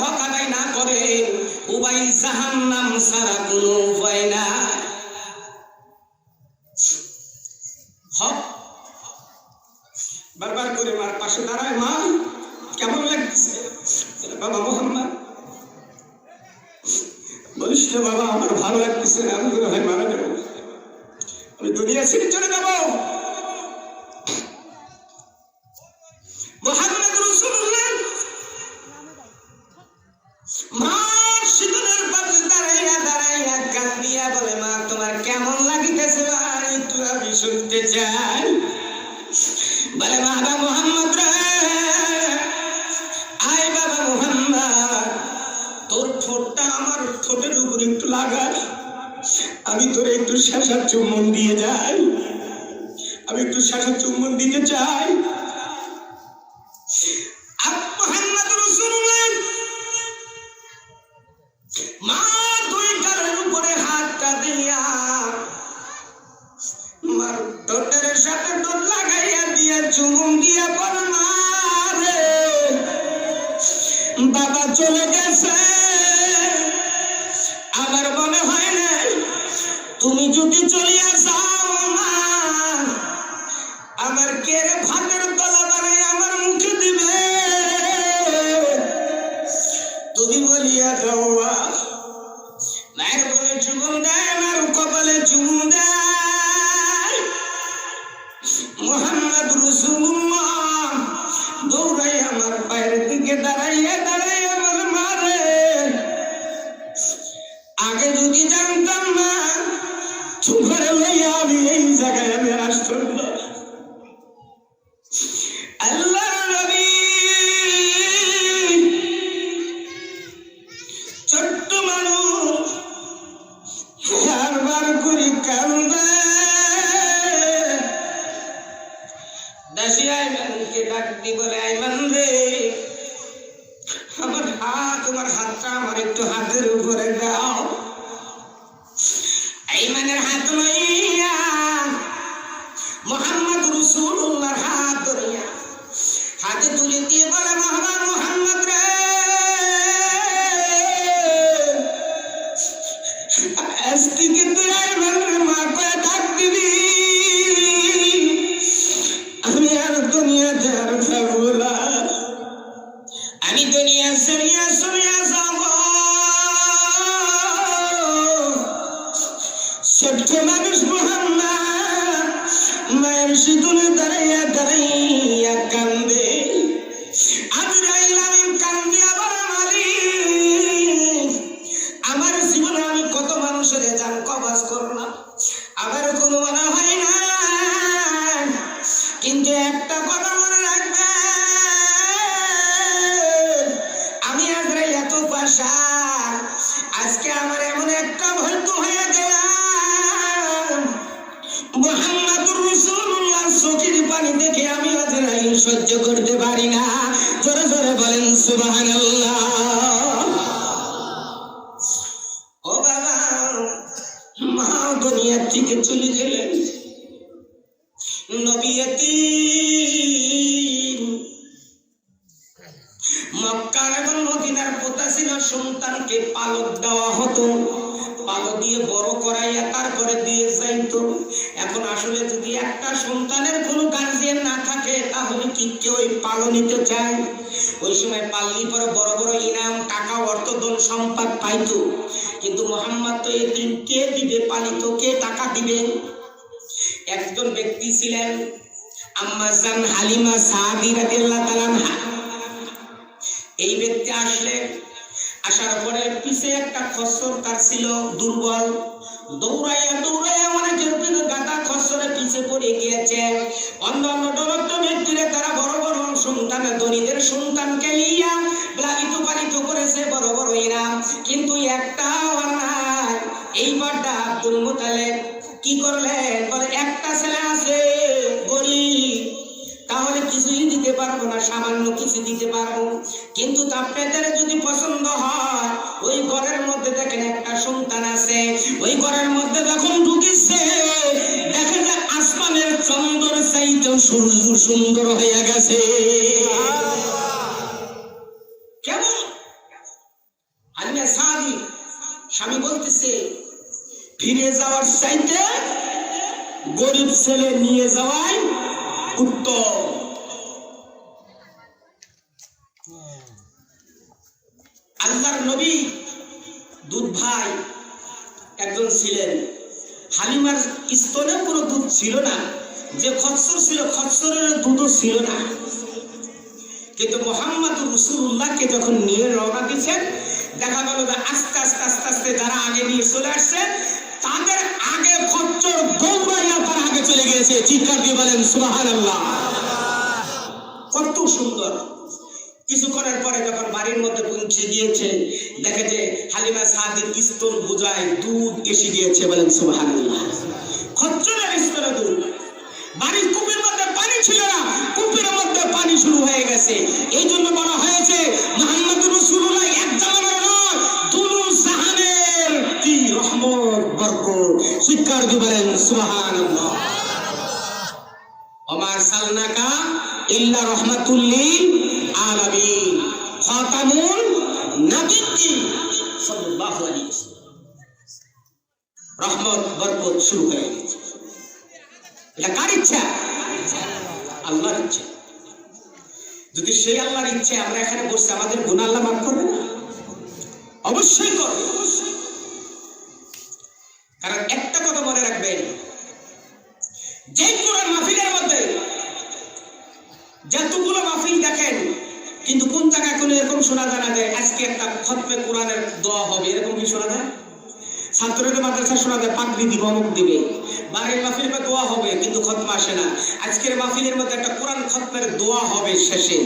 হক আদায় না করে, উভয় জাহান্নাম ছাড়া কোনো উপায় না। হক বারবার করে মার পাশে দাঁড়ায়, মা কেমন লাগছে? বাবা মুহাম্মদ বলিস না বাবা আমার ভালো লাগতেছে না, আমি মনে হয় মারা যাবো, আমি দুনিয়া ছেড়ে চলে যাব। মুহাম্মদ রাসূলুল্লাহ মার সিঁদুরের পাশে দাঁড়াইয়া কান্দিয়া বলে মা তোমার কেমন লাগিতেছে? একটু আমি শুনতে চাই। বলে বাবা মুহাম্মদ রে, আয় বাবা মুহাম্মদ তোর ঠোঁটটা আমার ঠোঁটের উপর একটু লাগা, আমি তোরে একটু শেষার চুম্বন দিয়ে যাই, আমি একটু শেষার চুম্বন দিতে চাই। মুহাম্মদ রাসূলুল্লাহ মা দুই গালের উপরে হাতটা দিয়া মার ঠোঁটের সাথে ঠোঁট লাগাইয়া দিয়া চুম্বন দিয়া বলে মা রে বাবা চলে গেছে, আমার মনে হয় না তুমি যদি চলিয়া যাও না আমার কে ভাতের তলা বানাই আমার মুখে দিবে, তুমি বলিয়া যাও। মায়ের বলে চুমুন দেয়, মার কপালে চুমুন দেয়। মুহাম্মদ রাসূলুল্লাহ দৌড়াই আমার পায়ের দিকে দাঁড়াইয়া বলে মারে আগে যদি জানতাম না তোমার লইয়া আমি এই জায়গায় আমি আসতাম না। আল্লাহর নবী ছোট্ট মানুষ বারবার করে কান্দে। দাসী আইমানকে ডাক দি বলে আইমান রে আমার হাত, তোমার হাতটা আমার একটু হাতের উপরে দাও। আইমানের হাত লইয়া মুহাম্মদ রাসূলুল্লাহর হাত ধরিয়া হাতে তুলে দিয়ে বলে মুহাম্মদ রে আজ থেকে তুই আইমানের মা করে ডাক দিবি, আমি আর দুনিয়াতে আর থাকবো না, আমি দুনিয়া সরিয়া যাব। ছোট্ট মানুষ মুহাম্মদ মায়ের সিঁদুরে দাঁড়াইয়া কান্দে। আজরাইল আমিন কান্দিয়া বলে মালিক আমার জীবনে আমি কত মানুষের জান কবজ করলাম, আমার কোনো মনে হয় না, কিন্তু একটা কথা মনে রাখবে আমি আজরাইল এত পাশা, আজকে আমার এমন একটা ভয় হয়ে গেলাম মুহাম্মদুর রাসূলুল্লাহ চোখের পানি দেখে আমি আজরাইল সহ্য করতে পারি না। জোরে জোরে বলেন সুবহানাল্লাহ। ও বাবা মা দুনিয়া থেকে চলে গেলেন। নবী এতিম, মক্কার এবং মদিনার প্রথা ছিল সন্তানকে পালক দেওয়া হতো, পালক দিয়ে বড় করাইয়া তারপরে দিয়ে যাইতো। এখন আসলে যদি একটা সন্তানের কোনো গার্জিয়ান না থাকে তাহলে কি কেউ পালক নিতে চায়? ওই সময় পাললি পরে বড় বড় ইনাম, টাকা, অর্থ, ধন সম্পদ পাইতো। কিন্তু মোহাম্মদ তো এতিম, কে দিবে পালিত, কে টাকা দিবে? একজন ব্যক্তি ছিলেন আম্মা জান হালিমা সাদি রাদিয়াল্লাহু তাআলা আনহা। এই ব্যক্তি আসলেন, আসার পরে পিছে একটা খচ্চর তার ছিল দুর্বল, দৌড়াইয়া দৌড়াইয়া অনেকের দিকে গাদা খচ্চরের পিছে পড়ে গিয়েছে। অন্যান্য দলত্ব ব্যক্তিরা তারা বড় বড় সন্তান, ধনীদের সন্তানকে নিয়ে লালিত পালিত করেছে, বড় বড় ইনাম, কিন্তু একটা নাই। এইবারটা আব্দুল মুতালিব কি করলেন? বলে একটা ছেলে আছে গরিব, তাহলে কিছুই দিতে পারবো না, সামান্য কিছু দিতে পারবো, কিন্তু আপনাদের যদি পছন্দ হয় ওই ঘরের মধ্যে দেখেন একটা সন্তান আছে, ওই ঘরের মধ্যে যখন ঢুকেছে দেখে যে আসমানের চন্দ্র চাইতেও সূর্য সুন্দর হয়ে গেছে। কেমন? হালিমা সাদি স্বামী বলতেছে ফিরে যাওয়ার চাইতে গরিব ছেলে নিয়ে যাওয়াই উত্তম। আল্লাহর নবী দুধ ভাই একজন ছিলেন, হালিমার স্তনে কোনো দুধ ছিল না, যে খচ্চর ছিল খচ্চরের দুধও ছিল না। কিন্তু মুহাম্মদুর রাসূলুল্লাহকে যখন নিয়ে রওনা দিয়েছেন, দেখা গেল যে আস্তে আস্তে আস্তে আস্তে যারা আগে নিয়ে চলে আসছে তাদের আগে খচ্চর দৌড়াইয়া তার আগে চলে গিয়েছে। চিৎকার দিয়ে বলেন সুবহানাল্লাহ। কত সুন্দর! কিছুক্ষণের পরে যখন বাড়ির মধ্যে পৌঁছে গিয়েছে দেখে যে হালিমা সাদির স্তন বুঝায় দুধ এসে গিয়েছে। বলেন সুবহানাল্লাহ। খচ্চরের স্তনে দুধ। বাড়ির কূপের মধ্যে পানি ছিল না, কূপের মধ্যে পানি শুরু হয়ে গেছে। এই জন্য বলা হয়েছে মুহাম্মদুর রাসূলুল্লাহ এক জামানার নয়, দুনু জাহানের কি রহমত বরকত। চিৎকার দিয়ে বলেন সুবহানাল্লাহ। ওমা আরসালনাকা ইল্লা রাহমাতুল লিল আলামিন, খাতামুন নাবিয়্যিন সাল্লাল্লাহু আলাইহি ওয়াসাল্লাম। রহমত বরকত শুরু হয়ে গেছে। এটা কার ইচ্ছা? আল্লাহর ইচ্ছা। যদি সেই আল্লাহর ইচ্ছে আমরা এখানে বসে আমাদের গুনাহ আল্লাহ মাফ করবে না? অবশ্যই করবে। কারণ একটা কথা মনে রাখবেন, যে কোরআন মাহফিলের মধ্যে যতগুলো মাহফিল দেখেন, কিন্তু কোন জায়গায় কোনো এরকম শোনা যায় না যে আজকে একটা খতমে কোরআনের দোয়া হবে, এরকম কি শোনা যায়? ছাত্রদের মাদ্রাসা শোনা যায় পাগড়ি দিব, অমুক দিবে। বাড়ির মাহফিলে দোয়া হবে কিন্তু খতম আসে না। আজকের মাহফিলের মধ্যে একটা কোরআন খতমের দোয়া হবে শেষে।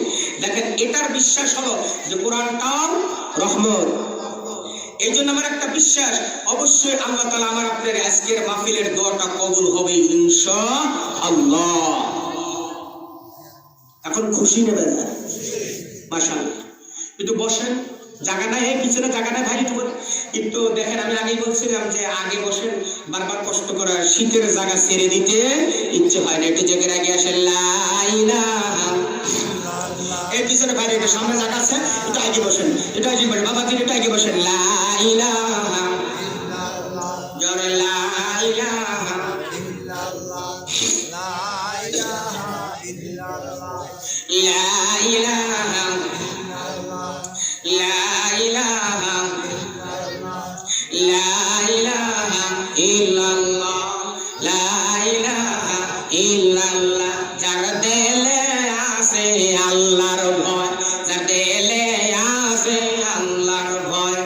দেখেন এটার বিশ্বাস হলো যে কোরআনটাও রহমত। এই জন্য আমার একটা বিশ্বাস, অবশ্যই আল্লাহ তাআলা আমার আপনার আজকের মাহফিলের দোয়াটা কবুল হবে ইনশাআল্লাহ। এখন খুশি নেবেন না? মাশাআল্লাহ। একটু বসেন, জায়গা নাই, এই পিছনে জায়গা নাই ভাই, একটু দেখেন। আমি আগেই বলছিলাম যে আগে বসেন, বারবার কষ্ট করে শীতের জায়গা ছেড়ে দিতে ইচ্ছে হয় না। একটু জায়গার আগে আসেন, লা ইলাহা ইল্লাল্লাহ। এই পিছনে ভাই একটু সামনে জায়গা আছে, একটু আগে বসেন, একটু আগে বসেন বাবা, তিনি একটু আগে বসেন। লা ইলাহা ইল্লাল্লাহ, জোরে লা ইলাহা ইল্লাল্লাহ, লা ইলাহা ইল্লাল্লাহ, লা ইলাহা লা ইলাহা লা ইলাহা ইল্লাল্লাহ, লা ইলাহা ইল্লাল্লাহ। যার দিলে আছে আল্লাহর ভয়, যার দিলে আছে আল্লাহর ভয়,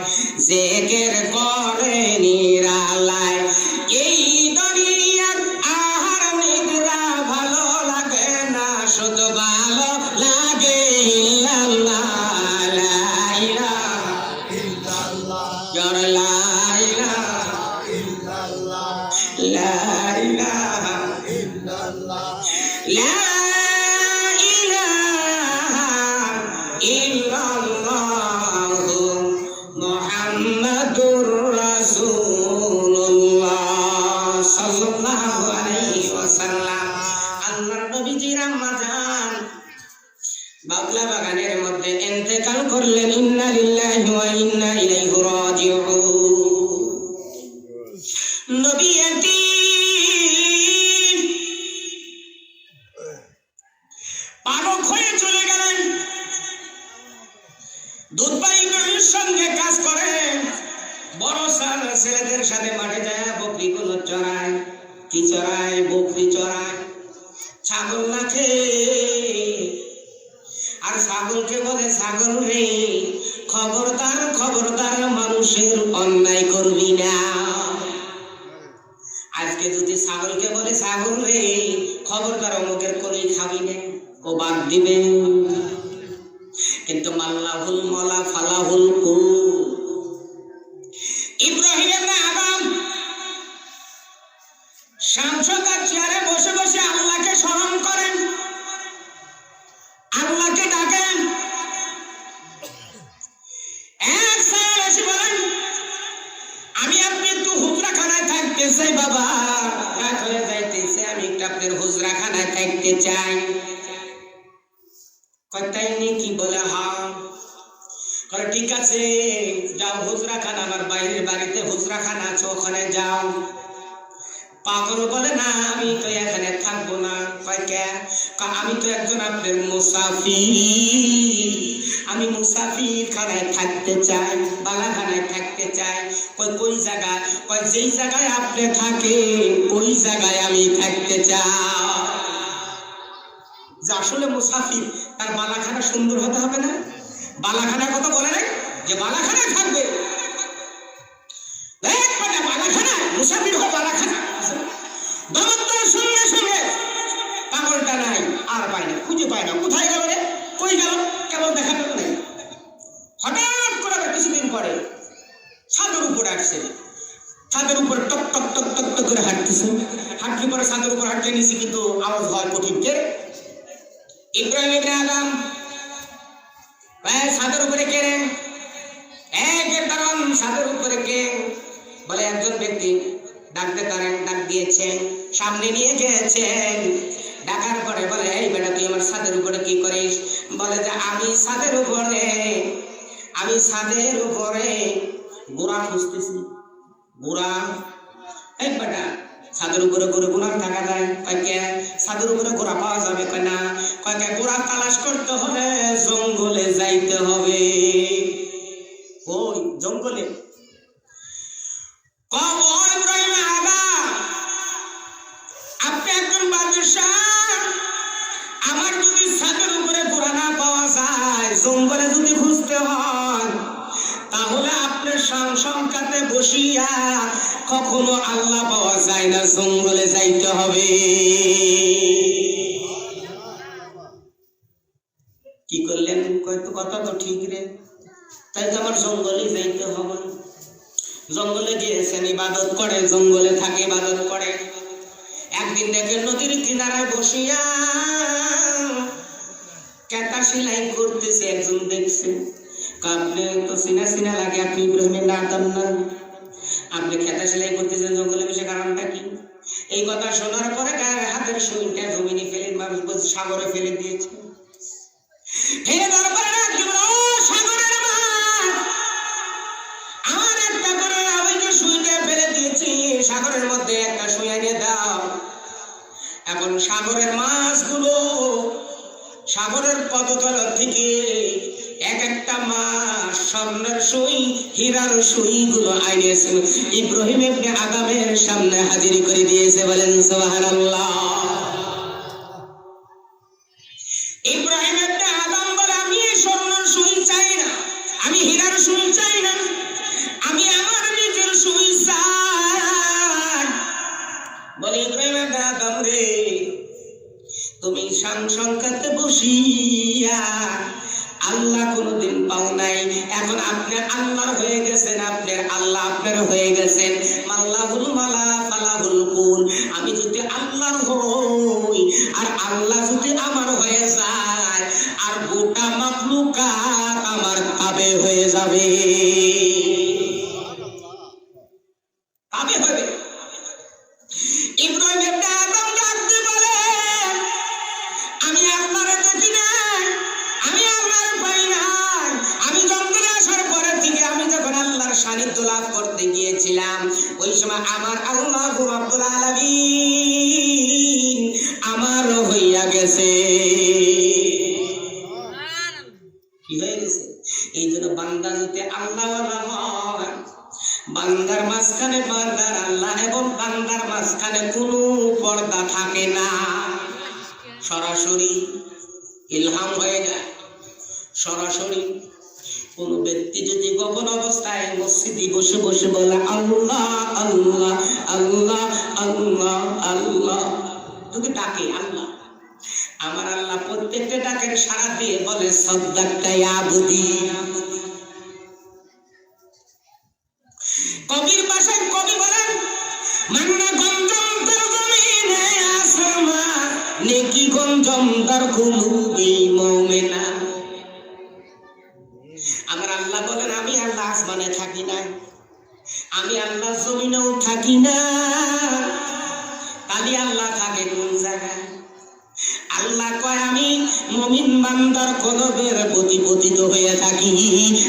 জিকির করে নিরালায়, এই দুনিয়ার আহার নিদ্রা ভালো লাগে না, শুধু ভালো লাগে ইল্লাল্লাহ। মুহাম্মাদুর রাসূলুল্লাহ। সাল্লাল্লাহু আলাইহি ওয়াসাল্লাম আল্লাহর নবীজির আম্মা জান বাবলা বাগানের মধ্যে ইন্তেকাল করলেন। ইন্না লিল্লাহি ওয়া ইন্না ইলাইহি রাজিউন। নবী এতিম পালক হয়ে চলে গেলেন। দুধবা ইব্রাহিমের সঙ্গে কাজ করেন। বড় ছেলেদের সাথে মাঠে যায় বকরিগুলো চড়ায়। কি চড়ায়? বকরি চড়ায়। ছাগল রাখে আর ছাগলকে বলে, ছাগল রে খবরদার খবরদার মানুষের অন্যায় করবি না। আজকে যদি ছাগলকে বলে, ছাগল রে খবরদার অমুকের করেই খাবি না, ও বাদ দিবে। কিন্তু মাল্লাহুল মলা ফালাহুল কু ইব্রাহিম ইবনে আদম শামসকার চেয়ারে বসে বসে আল্লাহকে স্মরণ করেন, আল্লাহকে ডাকেন। এক স্যার এসে বলেন, আমি আপনি একটু হুজরাখানায় থাকতে চাই বাবা, রাত হয়ে যাইতেছে, আমি একটু আপনার হুজরাখানায় থাকতে চাই। কথাই নেই কি বলে, হ্যাঁ। ঠিক আছে যাও, হুজরাখানা আমার বাইরের বাড়িতে হুজরাখানা আছে, ওখানে যাও। পাগল বলে, না আমি তো এখানে থাকবো না। আমি তো একজন আপনার মুসাফির, আমি মুসাফির খানায় থাকতে চাই, বালাখানায় থাকতে চাই। কই জায়গায়? যেই জায়গায় আপনি থাকে ওই জায়গায় আমি থাকতে চাই। যে আসলে মুসাফির তার বালাখানা সুন্দর হতে হবে না? বালাখানার কথা বলে নাই যে বালাখানায় থাকবে, বালাখানা মুসাফির হয় বালাখানা। সঙ্গে সঙ্গে পাগলটা নাই, আর পায় না, খুঁজে পায় না। কোথায় গেল রে? কই গেল? কেমন দেখা পেল নাই। হঠাৎ করে কিছুদিন পরে ছাদের উপরে আসছে। ছাদের উপরে টক টক টক টক টক করে হাঁটতেছে। হাঁটলে পরে ছাদের উপর হাঁটতে নিছি, কিন্তু আওয়াজ হয় কঠিন। কে? ইব্রাহিম ইবনে আদম। ছাদের উপরে কে রে? ছাদের উপরে কে? বলে একজন ব্যক্তি। ডাকতে পারেন, ডাক দিয়েছেন, সামনে নিয়ে গিয়েছেন। ডাকার পরে বলে, এই বেটা তুই আমার ছাদের উপরে কি করিস? বলে যে আমি ছাদের উপরে গোড়া খুঁজতেছি। গোড়া? এই বেটা ছাদের উপরে করে গোড়া থাকা যায়? ছাদের উপরে গোড়া পাওয়া যাবে না। গোড়া তালাশ করতে হলে জঙ্গলে যাইতে হবে। ওই জঙ্গলে আপনি একজন বাদশাহ, আমার যদি ছাদের উপরে গোড়া না পাওয়া যায়, জঙ্গলে যদি খুঁজতে হয়, তাহলে আপনার সংখ্যাতে বসিয়া কখনো আল্লাহ পাওয়া যায় না, জঙ্গলে যাইতে হবে। কি করলেন? কথা তো ঠিক রে, তাই তো আমার জঙ্গলে যাইতে হবে। জঙ্গলে গিয়েছেন, ইবাদত করে, জঙ্গলে থাকে, ইবাদত করে। একদিন দেখেন নদীর কিনারায় বসিয়া কেতা সেলাই করতেছে একজন, দেখছে। আপনি তো চিনা লাগে, আপনি ইব্রাহিমের নাম না, আপনি খেতা সেলাই করতেছেন জঙ্গলে বসে, কারণটা কি? এই কথা শোনার পরে গায়ের হাতের শরীরটা জমিনে ফেলে, মানুষ বলছে সাগরে ফেলে দিয়েছে। ফেলে দেওয়ার পরে সাগরের আমার একটা করে আমি যে সুইটা ফেলে দিয়েছি, সাগরের মধ্যে একটা সুই এনে দাও। এখন সাগরের মাছগুলো সাগরের পদতল থেকে এক একটা মাছ স্বর্ণের সুই, হীরার সুইগুলো আইনেছে, ইব্রাহিম ইবনে আদমের সামনে হাজির করে দিয়েছে। বলেন সুবহানাল্লাহ। ইব্রাহিম ইবনে আদম বলে, আমি স্বর্ণের সুই চাই না, আমি হীরার সুই চাই না, আমি আমার নিজের সুই চাই। বলে ইব্রাহিম ইবনে আদম রে, তুমি সংখ্যাতে বসিয়া আল্লাহ কোনদিন পাও নাই, এখন আপনি আল্লাহর হয়ে গেছেন, আপনার আল্লাহ আপনার হয়ে গেছেন। মাল্লাহুল মালা ফালাহুল কুন। আমি যদি আল্লাহর হই আর আল্লাহ যদি আমার হয়ে যায়, আর গোটা মাখলুকাত আমার তাবে হয়ে যাবে, তাবে হবে। এখানে কোনো পর্দা থাকে না, সরাসরি ইলহাম হয়ে যায়। সরাসরি কোন ব্যক্তি যদি গোপন অবস্থায় মসজিদে বসে বসে বলে আল্লাহ আল্লাহ আল্লাহ আল্লাহ আল্লাহ, যদি ডাকে আল্লাহ, আমার আল্লাহ প্রত্যেকটা ডাকের সাড়া দিয়ে বলে সাদ্দাকতা ইয়া আবদি। কবির ভাষায় কবি বলেন মান্না গঞ্জম তার জমিনে আসমা নেকি গঞ্জম তার কুলুবি মুমিনা। আমার আল্লাহ বলেন আমি আল্লাহ আসমানে থাকি না, আমি আল্লাহ জমিনেও থাকি না, তাহলে আল্লাহ থাকে কোন জায়গায়? আল্লাহ কয় আমি মুমিন বান্দার কলবের প্রতি পতিত হয়ে থাকি।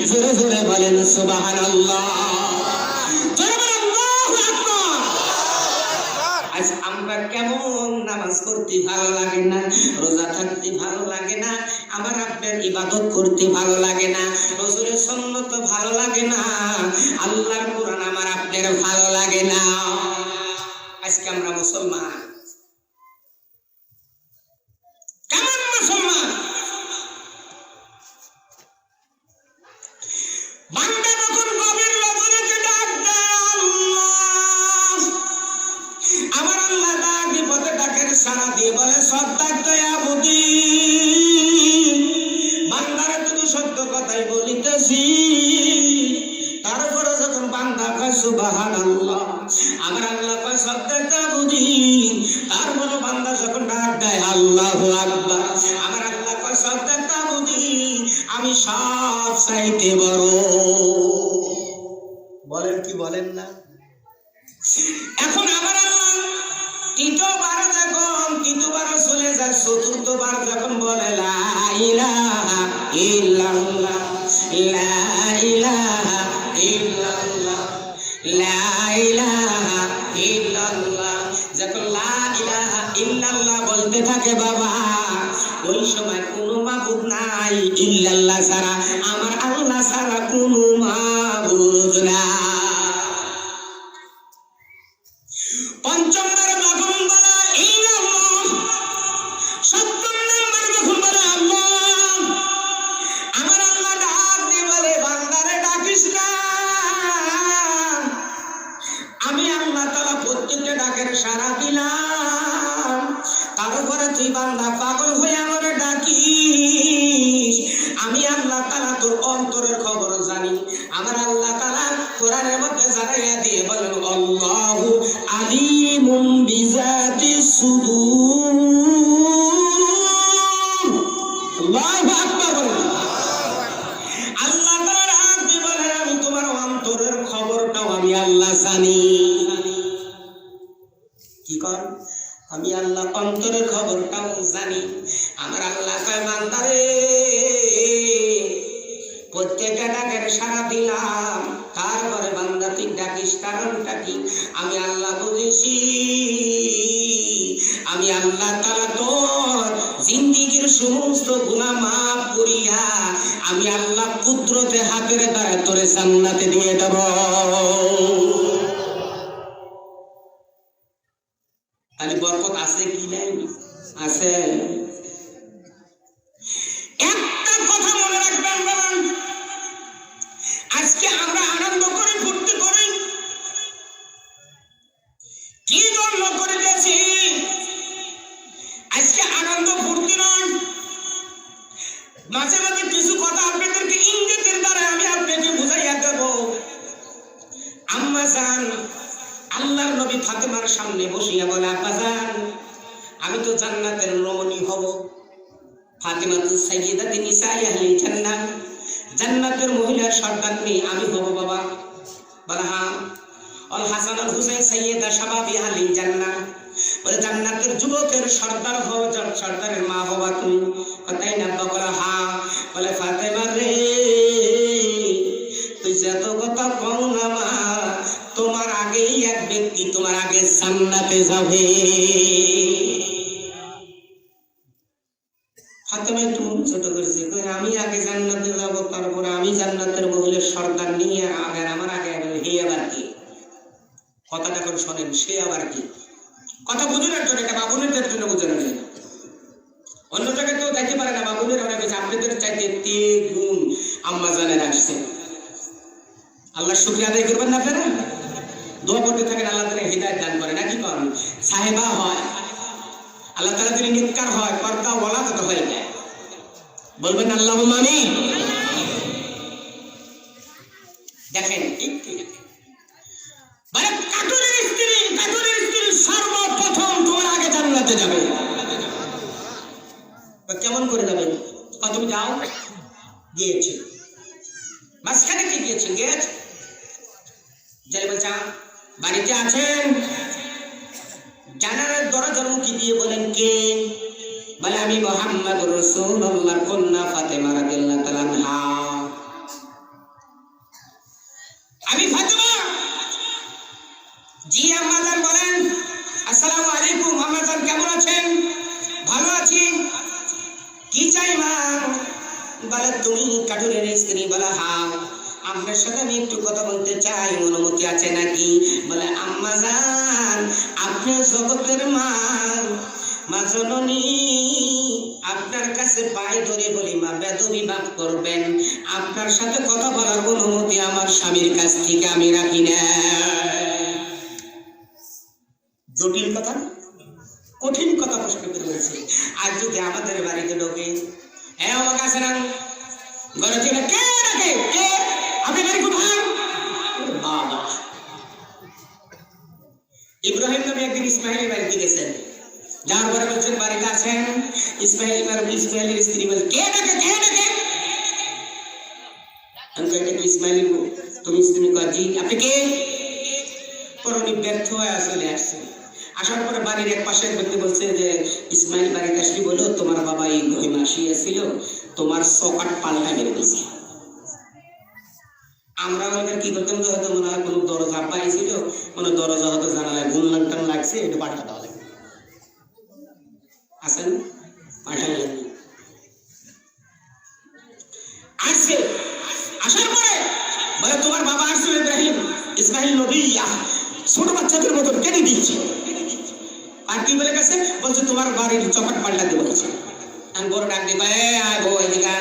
জোরে জোরে বলেন সুবহানাল্লাহ। আজ আমরা কেমন নামাজ পড়তে ভালো লাগে না, রোজা থাকতে ভালো লাগে না, আমার আপনার ইবাদত করতে ভালো লাগে না, রাসূলের সুন্নাত ভালো লাগে না, আল্লাহর কোরআন আমার আপনার ভালো লাগে না। আজকে আমরা মুসলমান, কেমন মুসলমান? বান্দা যখন গভীর রজনীতে ডাক দেয় আল্লাহ, আমার আল্লাহ ডাক বিপদে ডাকের সাড়া দিয়ে বলে সাদ্দাকতা ইয়া আবদি। বান্দারে শুধু সত্য কথাই বলিতেছি, তারপরে যখন বান্দা কয় সুবহানাল্লাহ, আমার আল্লাহ কয় সাদ্দাকতা আবদি, তারপরে বান্দা যখন ডাক দেয় আল্লাহু আকবার, আমার আল্লাহ কয় সাদ্দাকতা আবদি, আমি সব চাইতে বড়। বলেন কি বলেন না? এখন আমার আল্লাহ তৃতীয়বার চলে যায়, চতুর্থবার যখন বলে লা ইলাহা ইল্লাল্লাহ লা ইলাহা ইল্লাল্লাহ লা ইলাহা ইল্লাল্লাহ, যখন লা ইলাহা ইল্লাল্লাহ বলতে থাকে বাবা, ওই সময় কোনো মাবুদ নাই ইল্লাল্লাহ ছাড়া, আমার আল্লাহ ছাড়া কোনো মাবুদ নাই। পঞ্চমবার যখন বলে ইল্লাল্লাহ, সপ্তম নম্বর যখন বলে আল্লাহ, আমার আল্লাহ ডাক দিয়ে বলে বান্দারে ডাকিস না, আমি আল্লাহ তাআলা প্রত্যেকটা ডাকের সাড়া দিলাম, তারপরে তুই বান্দা পাগল হয়ে আমারে ডাকিস, আমি আল্লাহ তাআলা তোর অন্তরের খবর জানি। আমার আল্লাহ তাআলা কোরআনের মধ্যে জানাইয়া দিয়ে বলেন আল্লাহু আলিমুম বিযাতিস সুদূর। আল্লাহু আকবার। আল্লাহ তাআলা ডাক দিয়ে বলেন আমি তোমার অন্তরের খবরটাও আমি আল্লাহ জানি। কি কর? আমি আল্লাহ অন্তরের খবরটাও জানি। আমার আল্লাহ কয় বান্দারে প্রত্যেকটা ডাকের সাড়া দিলাম, তারপরে বান্দা তুই ডাকিস কারণটা কি? আমি আল্লাহ বুঝেছি, আমি আল্লাহ তাআলা তোর জিন্দেগীর সমস্ত গুনাহ মাফ করিয়া আমি আল্লাহ কুদরতে হাতের দ্বারা তোরে জান্নাতে দিয়ে দেব। তাহলে বরকত আছে কি নাই? আছে। একটা কথা মনে রাখবেন বাবা, আজকে আমরা আনন্দ করে ফুর্তি করি, কি জন্য করিতেছি? আজকে আনন্দ ফুর্তি নয়, মাঝে মাঝে কিছু কথা আপনাদেরকে ইঙ্গিতের দ্বারা আমি আপনাকে বুঝাইয়া দেব। আম্মা জান আল্লাহর নবী ফাতেমার সামনে বসিয়া বলে আব্বা জান আমি তো জান্নাতের রমণী হব, ফাতেমাতু সাইয়্যিদাতুন নিসাই আহলিল জান্নাহ, জান্নাতের মহিলার সর্দারনি আমি হব বাবা। বলে হ্যাঁ। অল হাসান আল হুসাইন সাইয়্যিদা শাবাবি আহলিল জান্নাহ, বলে জান্নাতের যুবকের সর্দার হও, সর্দারের মা হবা তুমি। তাই না আব্বা? বলে হ্যাঁ। বলে ফাতেমা রে তুই যত কথা কও না মা, তোমার আগেই এক ব্যক্তি তোমার আগে জান্নাতে যাবে। ফাতেমা একটু মুখ ছোট করেছে, আমি আগে জান্নাতে যাব, তারপরে আমি জান্নাতের মহিলার সর্দার নিয়ে আগে আমার আগে হে আবার কি? কথাটা এখন শোনেন, সে আবার কি? কথা বুঝুন একজন, এটা বাবুনের জন্য বুঝেন না। অন্য জায়গায় তো দেখতে পারে না, বাবুনের অনেক বেশি, আপনাদের চাইতে 3 গুণ আম্মা জানের আসছে। আল্লাহ শুকরিয়া আদায় করবেন না আপনারা? দোয়া করতে থাকেন, আল্লাহ তাআলা হিদায়াত দান করে, নাকি করেন? সাহেবা হয়, আল্লাহ তাআলা যদি নেককার হয়, পর্দা ওয়ালা তো হয়ে যায়। বলবেন আল্লাহুম্মা আমিন। দেখেন ঠিক ঠিক মানে কাটুরের স্ত্রী সর্বপ্রথম তোমার আগে জান্নাতে যাবে। কেমন করে যাবে? তুমি যাও, গিয়েছে মাঝখানে কি গিয়েছে, গিয়েছে যাই বলছে বাড়িতে আছেন, জানালার দরজার মুখে দিয়ে বলেন কে? বলে আমি মুহাম্মদুর রাসূলুল্লাহর কন্যা ফাতেমা রাদিয়াল্লাহু তাআলা আনহা। আমি ফাতেমা। জি আম্মা জান বলেন। আসসালামু আলাইকুম আম্মা জান, কেমন আছেন? ভালো আছি। কি চাই মা? বলে তুমি কাটুরের স্ত্রী? বলে হ্যাঁ, আপনার সাথে আমি একটু কথা বলতে চাই, অনুমতি আছে নাকি? বলে আম্মা জান, আপনি জগতের মা, মা জননী, আপনার কাছে পায়ে ধরে বলি মা, বেদবি মাফ করবেন, আপনার সাথে কথা বলার অনুমতি আমার স্বামীর কাছ থেকে আমি রাখি না। জটিল কথা, কঠিন কথা প্রশ্ন করে বলছে। আজ যদি আমাদের বাড়িতে ঢোকে, হ্যাঁ আমার কাছে না, ঘরে থেকে কে ডাকে? কে? আপনি বাড়ি কোথায়? বাবা ইব্রাহিম নবী একদিন ইসমাইলের বাড়িতে গেছেন, যাওয়ার পরে বলছেন বাড়িতে আছেন? ইসমাইলের স্ত্রী বলছে কে ডাকে, কে ডাকে? ইসমাইল, তুমি স্ত্রী? জি। আপনি কে? উনি ব্যর্থ হয়ে চলে আসছে। আসার পরে বাড়ির এক পাশের ব্যক্তি বলছে যে ইসমাইল বাড়িতে আসলি বলো তোমার বাবা ইব্রাহিম আসিয়াছিল, তোমার সকাট পাল্টা মেরে দিয়েছে। আমরা কি করতাম, হয়তো মনে হয় কোনো দরজা পাইছিল, কোনো দরজা হয়তো জানালায় গুণ টান লাগছে, একটু পাল্টা দেওয়া লাগে। আসেন পাল্টাই আসছে। আসার পরে বলে তোমার বাবা আসছিল ইব্রাহিম, ইসমাইল নবী ছোট বাচ্চাদের মতন কেটে দিয়েছে। আর কি বলে গেছে? বলছে তোমার বাড়ির চপাট পাল্টাতে বলেছে। আমি বড় ডাক দিই, আয় বউ এদিকে।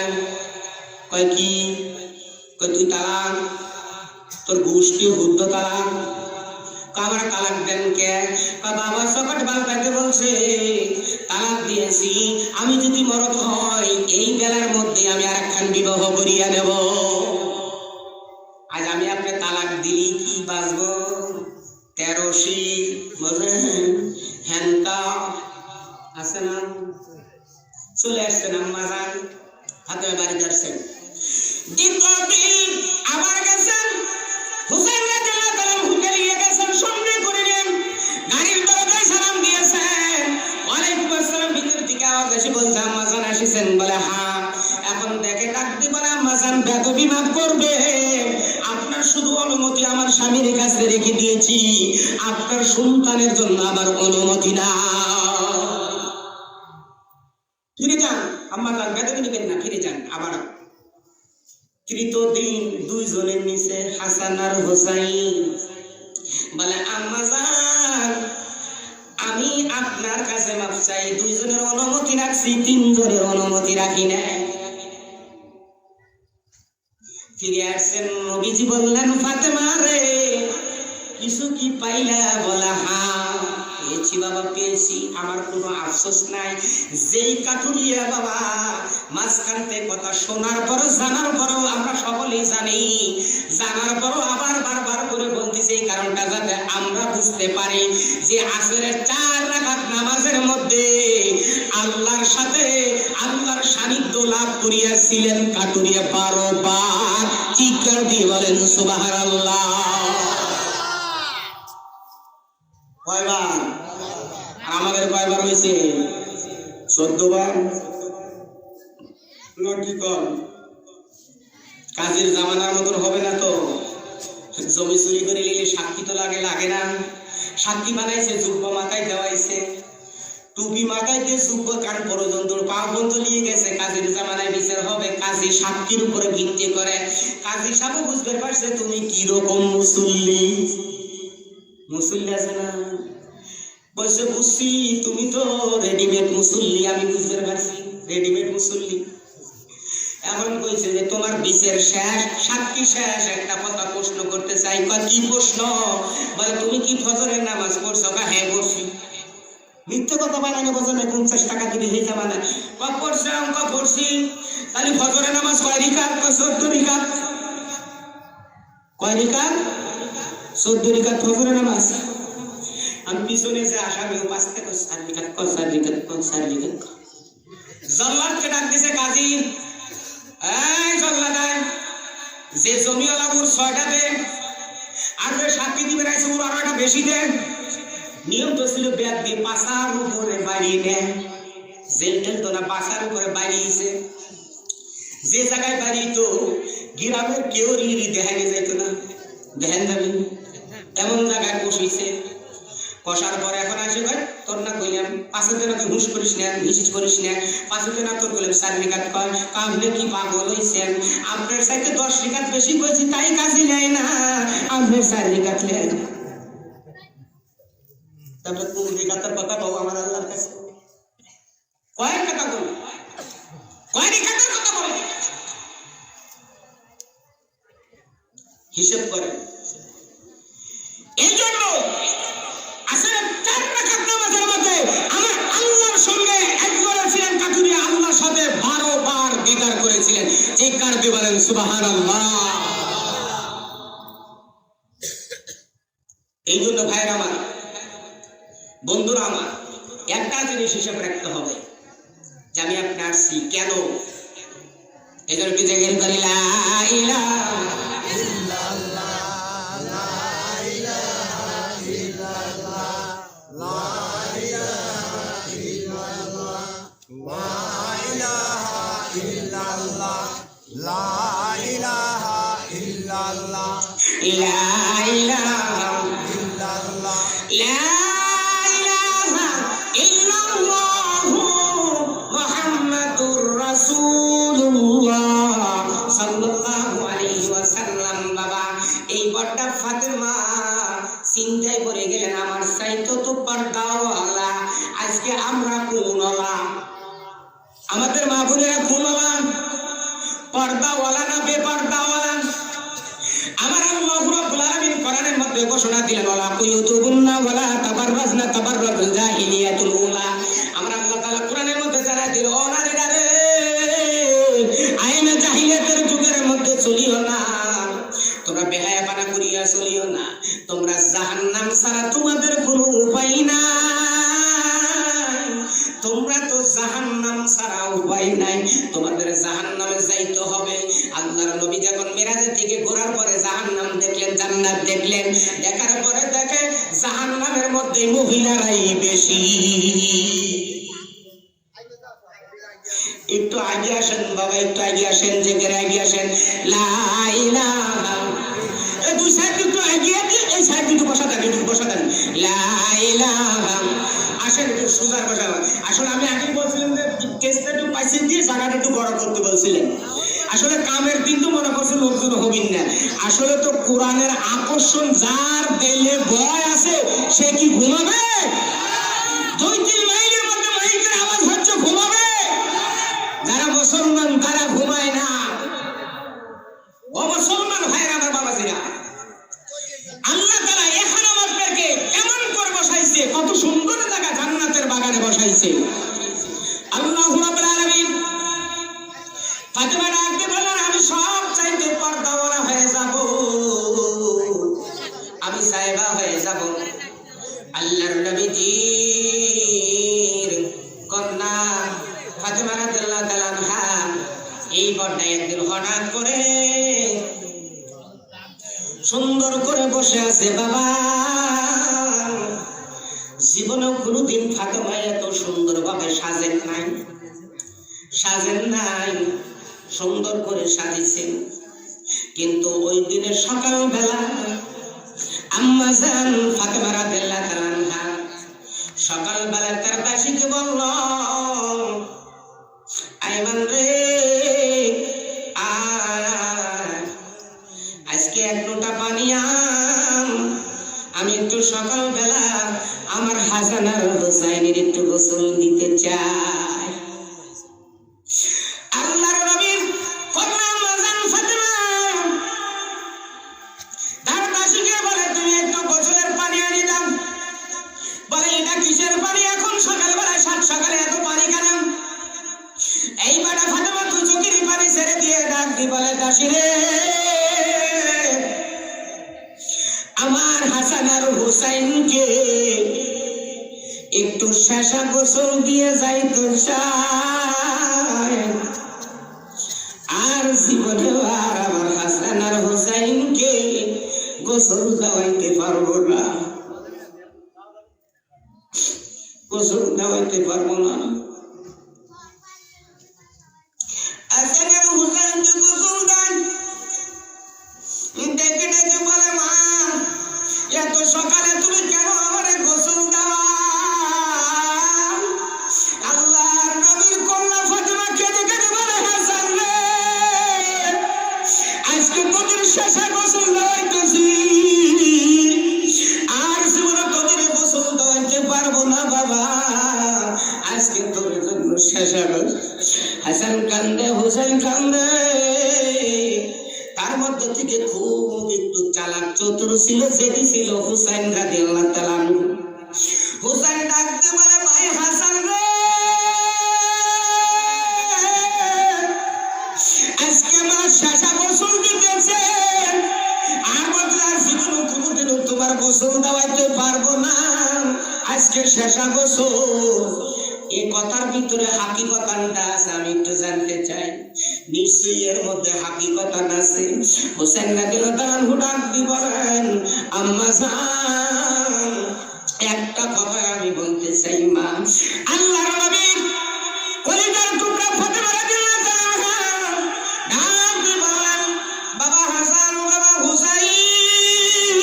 কয় কি? কয় তুই তালাক, তোর গোষ্ঠী বুদ্ধ তালাক। আমার তালাক দেন কে? বাবা চপাট পাল্টাতে বলছে, তালাক দিয়েছি। আমি যদি মরদ হয় এই বেলার মধ্যে আমি আর একখান বিবাহ করিয়া নেব। আজ আমি আপনি তালাক দিলি কি বাঁচবো? 13 বোঝেন, হ্যান্ডকা আছে না? চলে আসছেন আম্মা জান, হাতে বাড়িতে আসছেন। দ্বিতীয় দিন আবার গেছেন, হুসেন রাদিয়াল্লাহু তাআলা হুকে নিয়ে গেছেন, সামনে করে নেন, গাড়ির দরজায় সালাম দিয়েছেন। ওয়ালাইকুম আসসালাম। ভিতর থেকে আওয়াজ এসে বলছে আম্মা জান আসিছেন? বলে হ্যাঁ। এখন দেখে ডাক দিয়ে বলে আম্মা জান বেদবি মাফ করবে, আপনার শুধু অনুমতি আমার স্বামীর কাছে রেখে দিয়েছি, আপনার সন্তানের জন্য আমার অনুমতি না। ফিরে যান আম্মা জান, বেদবি নেবেন না, ফিরে যান। আবার তৃতীয় দিন দুইজনের নিচে হাসান আর হোসাইন বলে আম্মা জান আমি আপনার কাছে মাফ চাই, দুইজনের অনুমতি রাখছি, তিনজনের অনুমতি রাখি না। ফিরে আসছেন, নবীজি বললেন ফাতেমা রে কিছু কি পাইলা? বলা হ্যাঁ পেয়েছি বাবা, পেয়েছি, আমার কোনো আফসোস নাই। যেই কাঠুরিয়া বাবা মাঝখান থেকে কথা শোনার পর, জানার পরও আমরা সকলেই জানি, জানার পরও আবার বারবার করে বলতেছি, এই কারণটা যাতে আমরা বুঝতে পারি যে আসরের 4 রাকাত নামাজের মধ্যে আল্লাহর সাথে আল্লাহর সান্নিধ্য লাভ করিয়াছিলেন কাঠুরিয়া 12 বার। চিৎকার দিয়ে বলেন সুবহানাল্লাহ। কয়বার? আমাদের কয়বার হয়েছে? 14 বার। কাজের জামানার মতন হবে না তো। জমি চুরি করে নিলে সাক্ষী তো লাগে না? সাক্ষী বানাইছে, যুব্ব মাথায় দেওয়াইছে, টুপি মাথায় দিয়ে যুব্ব কান পর্যন্ত পা পর্যন্ত নিয়ে গেছে। কাজের জামানায় বিচার হবে কাজী সাক্ষীর উপরে ভিত্তি করে। কাজী সাহেব বুঝতে পারছে তুমি কিরকম মুসল্লি আছে না? বলছে বুঝছি তুমি তো রেডিমেড মুসল্লি, আমি বুঝতে পারছি রেডিমেড মুসল্লি। এখন কইছে যে তোমার বিচার শেষ, সাক্ষী শেষ, একটা কথা প্রশ্ন করতে চাই। কি প্রশ্ন? বলে তুমি কি ফজরের নামাজ পড়ছো? হ্যাঁ পড়ছি। মিথ্যে কথা বানানো বোঝানো, 50 টাকা দিলে হয়ে যাবে না। পড়ছে, অঙ্ক পড়ছি। তাহলে ফজরের নামাজ কয় রিকাত? 14 রিকাত। কয় রিকাত? 14 রিকাত ফজরের নামাজ। আমি পিছনে যে আসামিও পাঁচতে 4 রিকাত, 4 রিকাত, 4 রিকাত। জল্লাদকে ডাক দিছে কাজী, এই জল্লাদ, যে জমিওয়ালা ওর 6টা দেন, আর যে সাক্ষী দিবে রাইছে ওর আরো একটা বেশি দেন। নিয়ম তো ছিল ব্যাগ দিয়ে পাশার উপরে বাড়িয়ে নেন, জেল টেল তো না, পাশার উপরে বাড়িয়েছে। যে জায়গায় বাড়ি তো গ্রামের কেউ রিড়ি দেখানি যাইতো না, দেখেন যাবি এমন জায়গায় বসিয়েছে। কষার পরে এখন আসে ভাই তোর না কইলাম 5 দিন তুই হুঁশ করিস না, হিসিস করিস না, 5 দিন তোর কইলাম 4 রিকাত কর। আপনি কি পাগল হইছেন? আপনার সাথে 10 রিকাত বেশি কইছি তাই কাজই নেয় না, আপনার 4 রিকাত নেন। তবে কোন রিকাতের কথা কও আমার আল্লাহর কাছে? কয় কথা বল, কয় রিকাতের কথা বল, হিসাব করেন। এই জন্য আসলে 4 রাকাত নামাজের মধ্যে আমার আল্লাহর সঙ্গে একবার ছিলেন কাতুরিয়া, আল্লাহর সাথে 12 বার দিদার করেছিলেন। চিৎকার দিয়ে বলেন সুবহানাল্লাহ। এই জন্য ভাইয়ের আমার, বন্ধুরা আমার, একটা জিনিস হিসাব রাখতে হবে যে আমি আপনি আসছি কেন। এই জন্য কি জায়গায় করি লা ইলাহা ইল্লাল্লাহ, লা ইলাহা ইল্লাল্লাহ, লা ইলাহা ইল্লাল্লাহ, লা ইলাহা ইল্লাল্লাহ, লা ইলাহা ইল্লাল্লাহ, লা ইলাহা ইল্লাল্লাহ, লা ইলাহা ইল্লাল্লাহু মুহাম্মাদুর রাসূলুল্লাহ সাল্লাল্লাহু আলাইহি ওয়াসাল্লাম। বাবা এই বড়টা ফাতেমা চিন্তায় পড়ে গেলেন, আমার চাইতো তো পর্দাওয়ালা, আজকে আমরা কোনওয়ালা? আমাদের মা বোনেরা কোনওয়ালা? পর্দাওয়ালা না বেপর্দাওয়ালা? আমার আল্লাহ রাব্বুল আলামিন কোরআনের মধ্যে ঘোষণা দিলেন, ওয়ালা কুয়ুতুবুন্না ওয়ালা তাবাররাজনা তাবাররুল জাহিলিয়াতুল উলা। আমরা আল্লাহ তাআলা কোরআনের মধ্যে জানাই দিল, ও নারীরা রে, আইনা জাহিলিয়াতের যুগের মধ্যে চলিও না, তোমরা বেহায়াপনা করিয়া চলিও না, তোমরা জাহান্নাম ছাড়া তোমাদের কোনো উপায় নাই, তোমরা তো জাহান্নাম ছাড়া উপায় নাই, তোমাদের জাহান্নামে যাইতে হবে। আল্লাহর নবী যখন মিরাজের দিকে ঘোরার পরে জাহান্নাম দেখলেন, জান্নাত দেখলেন, দেখার পরে দেখে জাহান্নামের মধ্যে মহিলারাই বেশি। একটু আগে আসেন বাবা, একটু আগে আসেন, জেগে আগে আসেন। লা ইলাহা, এই দুই সাইড একটু আগে, এই সাইড একটু বসা দেন, একটু বসা দেন। লা ইলাহা, আসেন একটু সুজার বসা। আসলে আমি আগে বলছিলাম যে কেসটা একটু পাইছেন দিয়ে জায়গাটা একটু বড় করতে বলছিলেন। আসলে কামের দিন তো মনে করছে লোকজন হবেন না, আসলে তো কোরআনের আকর্ষণ যার দিলে ভয় আছে সে কি ঘুমাবে? 2-3 মাইলের মধ্যে মাইকের আওয়াজ হচ্ছে, ঘুমাবে? যারা মুসলমান তারা ঘুমায় না। ও মুসলমান ভাইরা আমার বাবাজিরা, আল্লাহ তাআলা এখানে আমাদেরকে কেমন করে বসাইছে, কত সুন্দর জায়গা জান্নাতের বাগানে বসাইছে। আল্লাহু রাব্বুল আলামিন ফাতেমা ডাকতে বললেন, আমি সব চাইতে পর্দাওয়ালা হয়ে যাব, আমি সাহেবা হয়ে যাব। আল্লাহর নবীজির কন্যা ফাতেমা রাদিয়াল্লাহু তাআলা আনহা এই পর্দা একদিন হঠাৎ করে সুন্দর করে বসে আছে। বাবা জীবনেও কোনোদিন ফাতেমা এত সুন্দর ভাবে সাজেন নাই, সাজেন নাই, সুন্দর করে সাজিয়েছেন। কিন্তু ওই দিনের সকালবেলা আম্মা জান ফাতেমা রাদিয়াল্লাহু তাআলা আনহা সকালবেলা তার দাসীকে বলল, আইমান রে, আজকে 1 লোটা পানি আন, আমি একটু সকালবেলা আমার হাসানা হুসাইনের একটু গোসল দিতে চায়। আল্লাহর নবীর কন্যা মাজান ফাতেমা তার দাসীকে বলে, তুমি একটু গোসলের পানি আনি দাও। বলে, এটা কিসের পানি? এখন সকালবেলায়, সাত সকালে এত পানি কেন? এইবার ফাতেমা দু চোখের পানি ছেড়ে দিয়ে ডাক দি বলে, দাসী রে, আমার হাসান আর হুসাইনকে একটু শেষা গোসল দিয়ে যাইতে চাই। আর জীবনে আর আমার হাসান আর হুসাইনকে গোসল দেওয়াইতে পারবো না, গোসল দেওয়াইতে পারবো না। হাসান আর হুসাইনকে গোসল দেন। ডেকে ডেকে বলে, মা, এত সকালে তুমি কেন আমারে গোসল দেওয়া? আল্লাহর নবীর কন্যা ফাতেমা কেঁদে কেঁদে বলে, হাসান রে, আজকে তোদের শেষে গোসল দেওয়াইতেছি, আর জীবনে তোদের গোসল দেওয়াইতে পারবো না বাবা, আজকে তোর জন্য শেষে গোসল। হাসান কান্দে, হুসাইন কান্দে। তার মধ্যে থেকে খুব একটু চালাক চতুর ছিল, সেটি ছিল হুসাইন রাদিয়াল্লাহু তাআলা আনহু। হুসাইন ডাকতে বলে, ভাই হাসান রে, আজকে আমার শেষা গোসল দিতেছে, আর বদলে আর জীবনে কোনোদিনও তোমার গোসল দেওয়াইতে পারবো না, আজকে শেষা গোসল। এই কথার ভিতরে হাকিকতাটা আছে, আমি একটু জানতে চাই। নিশ্চয়ই এর মধ্যে হাকিকতান আছে। হোসেন রাদিয়াল্লাহু তাআলা আনহু ডাক দিয়ে বলেন, আম্মা জান, একটা কথা আমি বলতে চাই মা। আল্লাহর নবী কলিজার টুকরা ফাতেমা রাদিয়াল্লাহু তাআলা ডাক দিয়ে বলেন, বাবা হাসান, বাবা হুসাইন,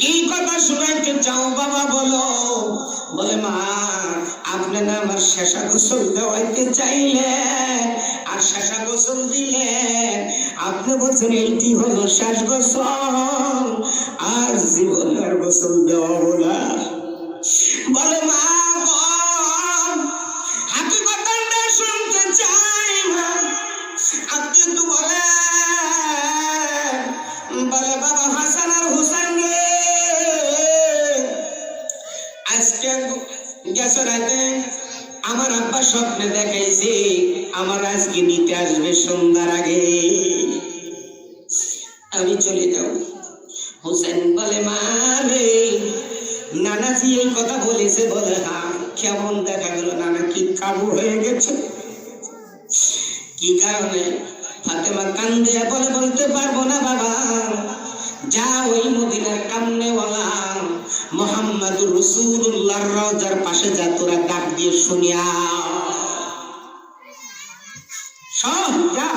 কি কথা শুনাইতে চাও বাবা, বলো। বলে, মা, আপনি না আমার শেষা গোসল দেওয়াইতে চাইলেন, আর শেষা গোসল দিলেন, আপনি বলছেন এইটি হলো শেষ গোসল, আর জীবনের গোসল দেওয়া না। বলে, মা, হাকিকতটা শুনতে চাই মা, আপনি একটু বলেন। বলে, বাবা হাসান আর হুসাইন রে, আজকে গেছে রাতে আমার আব্বা স্বপ্নে দেখাইছে আমার আজকে নিতে আসবে সন্ধ্যার আগে, আমি চলে যাব। হুসেন বলে, মা রে, নানাজি এই কথা বলেছে? বলে, হ্যাঁ। কেমন দেখা গেল? নানা কি কাবু হয়ে গেছে? কি কারণে? ফাতেমা কান্দে বলে, বলতে পারবো না বাবা, যা ওই মদিনার কামনেওয়ালা মুহাম্মাদুর রাসূলুল্লাহর রওজার পাশে যা, তোরা ডাক দিয়ে শুনিয়া সব যা।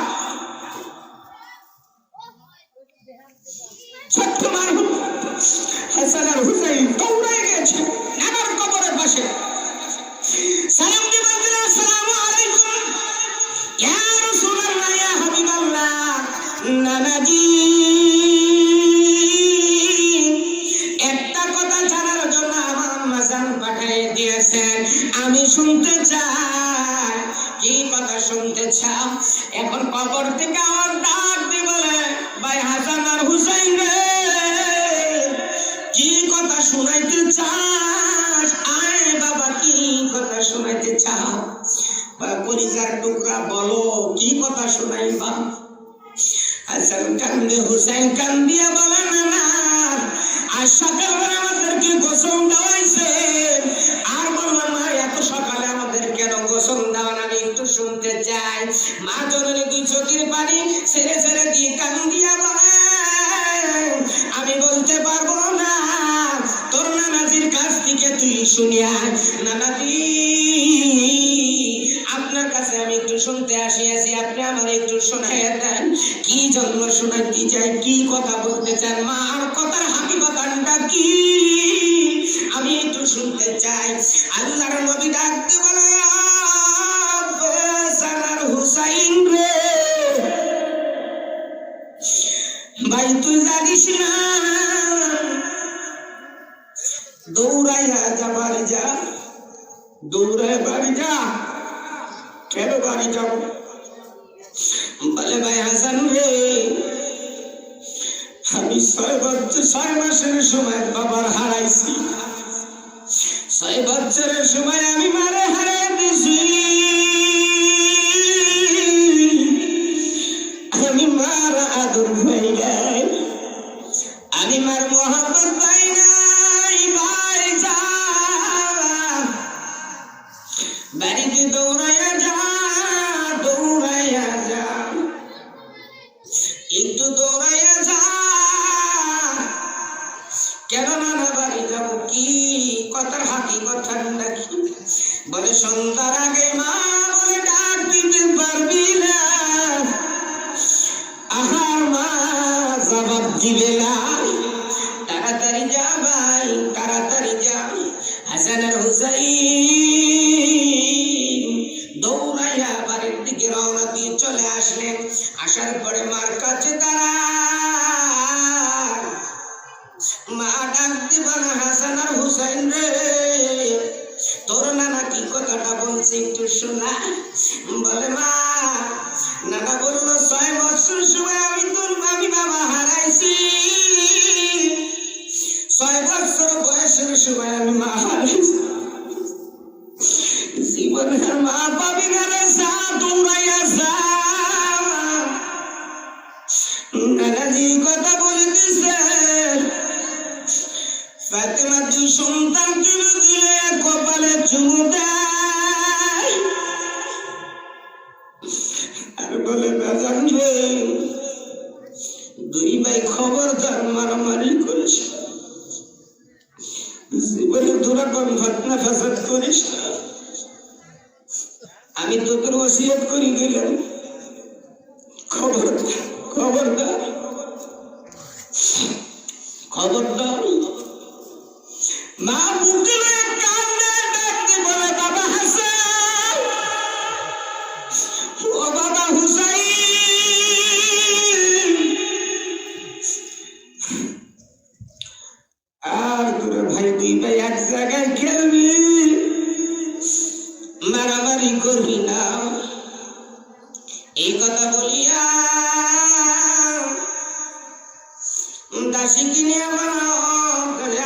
ছোট্ট মারহুম হাসান আর হুসাইন দৌড়ে গেছে নানার কবরের পাশে, সালাম দিয়ে বললেন, আসসালামু আলাইকুম ইয়া রাসূলুল্লাহ, ইয়া হাবিবাল্লাহ। নানাজি, একটা কথা জানার জন্য আমার মাজান পাঠিয়ে দিয়েছেন, আমি শুনতে চাই। কি কথা শুনতে চাও? এখন কবর থেকে আমার ডাক দিয়ে বলে, ভাই হাসান আর হুসাইন রে, কি কথা শুনাইতে চাস? আয় বাবা, কি কথা শুনাইতে চাও? কলিজার টুকরা বলো, কি কথা শুনাইবা? হাসান কান্দে, হুসাইন কান্দিয়া বলে, না, আজ সকালবেলা আমাদেরকে গোসল দেওয়াইছে, আর বললাম, মা, এত সকালে আমাদের কেন গোসল দেওয়ান? আমি একটু শুনতে চাই। মা জননী দুই চোখের পানি ছেড়ে ছেড়ে দিয়ে কান্দিয়া বলে, আমি বলতে পারবো না, তোর নানাজির কাছ থেকে তুই শুনিয়া। নানাজি, আপনার কাছে আমি একটু শুনতে আসিয়াছি, আপনি আমার একটু শোনাইয়া দেন। কি জন্ম শোনাইতে চাই, কি কথা বলতে চান? মা, আর কথার হাকিকতটা কি, আমি একটু শুনতে চাই। আল্লাহর নবী ডাকতে বলে, হাসান আর হুসাইন রে, ভাই তুই জানিস না, দৌড়াইয়া যাবার বাড়ি যা, দৌড়ায় বাড়ি যা। কেন বাড়ি যাব? বলে ভাই হাসান রে, আমি 6 মাসের সময় বাবার হারাইছি, 6 বছরের সময় আমি মারে হারাই দিছি। আমি মার আদর পাই নাই, আমি মার মোহাম্মত পাই নাই। ভাই যা, বাড়িতে দৌড়াইয়া যা, দৌড়াইয়া যা, একটু দৌড়াইয়া যা। কেন নানা বাড়ি যাবো, কি কথার হাকিকত ঠান্ডা কি? বলে সন্ধ্যার আগে মা বলে ডাক দিতে পারবি না। আহার মা জবাব দিবে না। তাড়াতাড়ি যা ভাই, তাড়াতাড়ি যা। হাসান আর হুসাইন দৌড়াইয়া বাড়ির দিকে রওনা দিয়ে চলে আসলেন। আসার পরে মার কাছে দাঁড়ায়, মা ডাক দিবা না, হাসান আর হুসাইন রে, তোর নানা কি কথাটা বলছে একটু শোনা। বলে মা, নানা বললো 6 বছর সময় আমি বাবা হারাইছি, 6 বছর বয়সের সময় আমি মা হারাইছি। জীবনের মা পাবি না রে, যা দৌড়াইয়া যা। নানাজি কথা বলতেছে, ফাতেমা 2 সন্তান তুলে দিলে কপালে চুমু দেয় আর বলে বাজান রে, 2 ভাই খবরদার মারামারি করিস না, জীবনে তোরা কোন ঘটনা ফাসাদ করিস না। আমি তোদের ওসিয়ত করে গেলাম, খবরদার খবরদার খবরদার। মা বুকে কান্দে, ডাকতে বলে বাবা হাসান, ও বাবা হুসাইন। আর তোর ভাই 2 ভাই এক জায়গায় খেলবি, মারামারি করবি না। এই কথা বলিয়া দাসী কিনে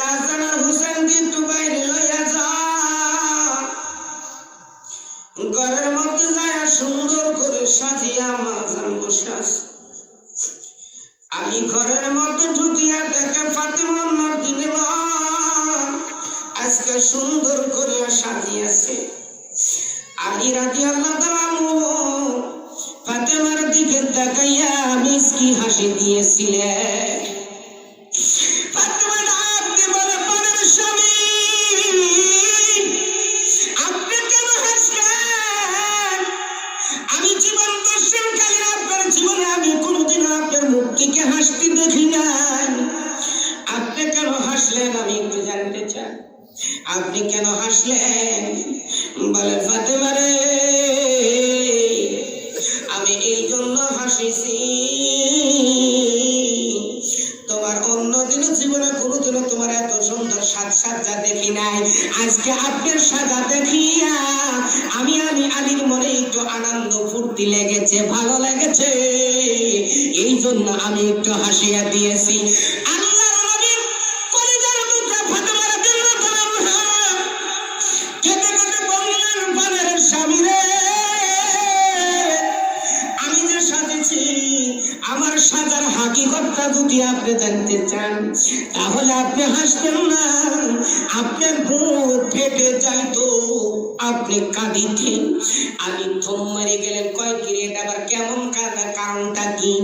হাসান আর হুসাইনকে একটু বাইরে লইয়া যা। ঘরের মধ্যে যায় সুন্দর করে সাজিয়া মাজান বসে আছে। আমি ঘরের মধ্যে ঢুকিয়া দেখে ফাতেমা আমার দিনে আজকে সুন্দর করে সাজিয়েছে। আলী রাদিয়াল্লাহু তাআলা ফাতেমার দিকে তাকাইয়া মিষ্টি হাসি দিয়েছিলেন। ফাতেমা ডাকতে বলে, প্রাণের স্বামী, আপনি কেন হাসলেন? আমি জীবন দর্শনকালীন আপনার জীবনে আমি কোনোদিন আপনার মুখ থেকে হাসতে দেখি নাই। আপনি কেন হাসলেন আমি একটু জানতে চাই, আপনি কেন হাসলেন? বলে ফাতেমা রে, আমি এই জন্য হাসিছি, তোমার অন্যদিন জীবনে কোনোদিনও তোমার এত সুন্দর সাজসজ্জা দেখি নাই। আজকে আপনার সাজা দেখিয়া আমি আলীর মনে একটু আনন্দ ফুর্তি লেগেছে, ভালো লেগেছে, এই জন্য আমি একটু হাসিয়া দিয়েছি। আল্লাহর নবীর কলিজার টুকরা ফাতেমা রাদিয়াল্লাহু তাআলা কেঁদে কেঁদে বললেন, প্রাণের স্বামী রে, আমি যে সাজেছি আমার সাজার হাকিকতটা যদি আপনি জানতে চান তাহলে আপনি হাসতেন না, আপনার বুক ফেটে যাইতো, আপনি কাঁদিতেন। আমি থম মারি গেলেন, কয় কি রে, এটা আবার কেমন কাঁদা, কারণটা কি?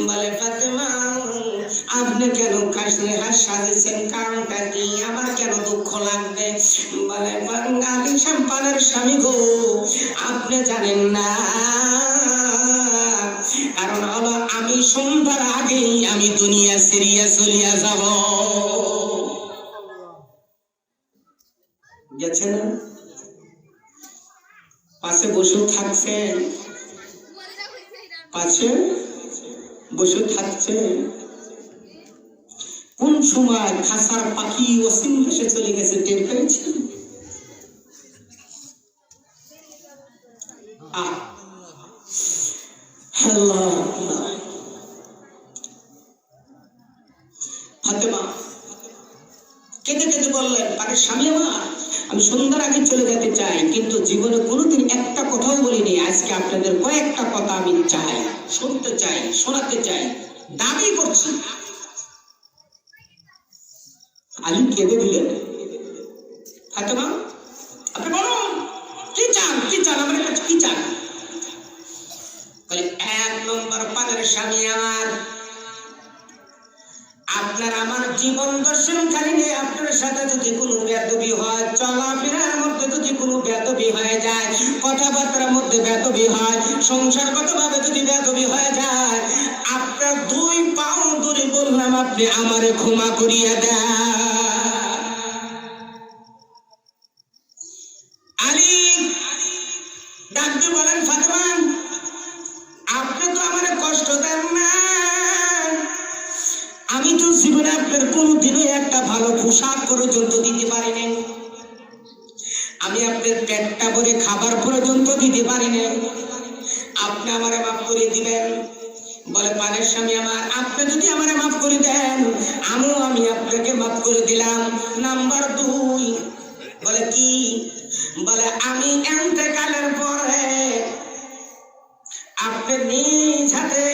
বলে ফাতেমা, আপনি কেন কাশলে হাস সাজেছেন, কারণটা কি, আমার কেন দুঃখ লাগবে? বলে আলী সম্পানের স্বামী গো, আপনি জানেন না, কারণ হলো আমি সন্ধ্যার আগেই আমি দুনিয়া ছেড়িয়া চলিয়া যাব। গেছে না, পাশে বসে থাকছেন, পাশে বসে থাকছে। কোন সময় খাসার পাখি অসীম দেশে চলে গেছে টের পেয়েছে? আল্লাহ ফাতেমা কেঁদে কেঁদে বললেন, আরে স্বামী আমার, আমি সন্ধ্যার আগে চলে যেতে চাই, কিন্তু জীবনে কোনোদিন একটা কথাও বলিনি। আজকে আপনাদের কয়েকটা কথা আমি চাই, শুনতে চাই, শোনাতে চাই, দাবি করছি। আলী কেঁদে দিলেন, ফাতেমা আপনি বলুন কি চান, কি চান, আমার কাছে কি চান? এক নম্বর পানের স্বামী আমার, আপনার আমার জীবন দর্শন খালি নিয়ে আপনার সাথে যদি কোনো বেদবি হয়, চলাফেরার মধ্যে যদি কোনো বেদবি হয়ে যায়, কথাবার্তার মধ্যে বেদবি হয়, সংসারগত ভাবে যদি বেদবি হয়ে যায়, আপনার 2 পাও ধরে বললাম আপনি আমারে ক্ষমা করিয়া দেন। আলী ডাক দিয়ে বলেন, ফাতেমা আপনি তো আমারে কষ্ট দেন না, আমি তো জীবনে আপনার কোনোদিনও একটা ভালো পোশাক পর্যন্ত দিতে পারিনি, আমি আপনার পেটটা ভরে খাবার পর্যন্ত দিতে পারিনি, আপনি আমারে মাফ করে দিবেন? বলে পানের স্বামী আমার, আপনি যদি আমারে মাফ করে দেন, আমি আপনাকে মাফ করে দিলাম। নাম্বার 2 বলে কি? বলে আমি ইন্তেকালের পরে আপনি নিজ হাতে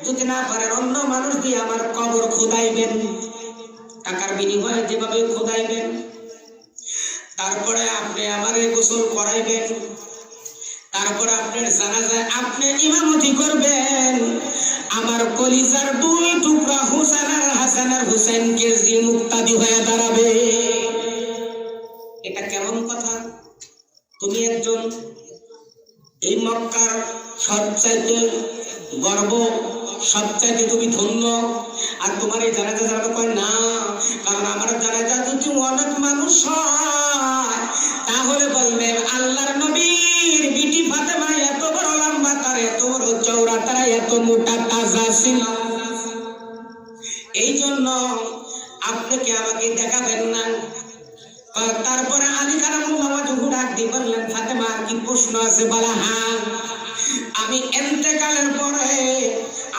যদি না পারেন অন্য মানুষ দিয়ে আমার কবর খোদাইবেন, টাকার বিনিময়ে যেভাবে খোদাইবেন, তারপরে আপনি আমারে গোসল করাইবেন, তারপরে আপনার জানাজায় আপনি ইমামতি করবেন, আমার কলিজার 2 টুকরা হুসেন আর হাসান আর হুসেনকে যে মুক্তাদি হয়ে দাঁড়াবে। এটা কেমন কথা? তুমি একজন এই মক্কার সবচাইতে গর্ব, সবচাইতে তুমি ধন্য, আর তোমার এই জানাজা যাবে কয় না, কারণ আমার জানাজা যদি অনেক মানুষ হয় তাহলে বলবেন আল্লাহর নবীর বিটি ফাতেমা এত বড় লম্বা, তার এত বড় চওড়া, তারা এত মোটা তাজা ছিল, এই জন্য আপনাকে আমাকে দেখাবেন না। তারপরে আলী কারামুল্লাহ ওয়াজহু ডাক দিয়ে বললেন, ফাতেমা আর কি প্রশ্ন আছে? বলা হ্যাঁ, আমি ইন্তেকালের পরে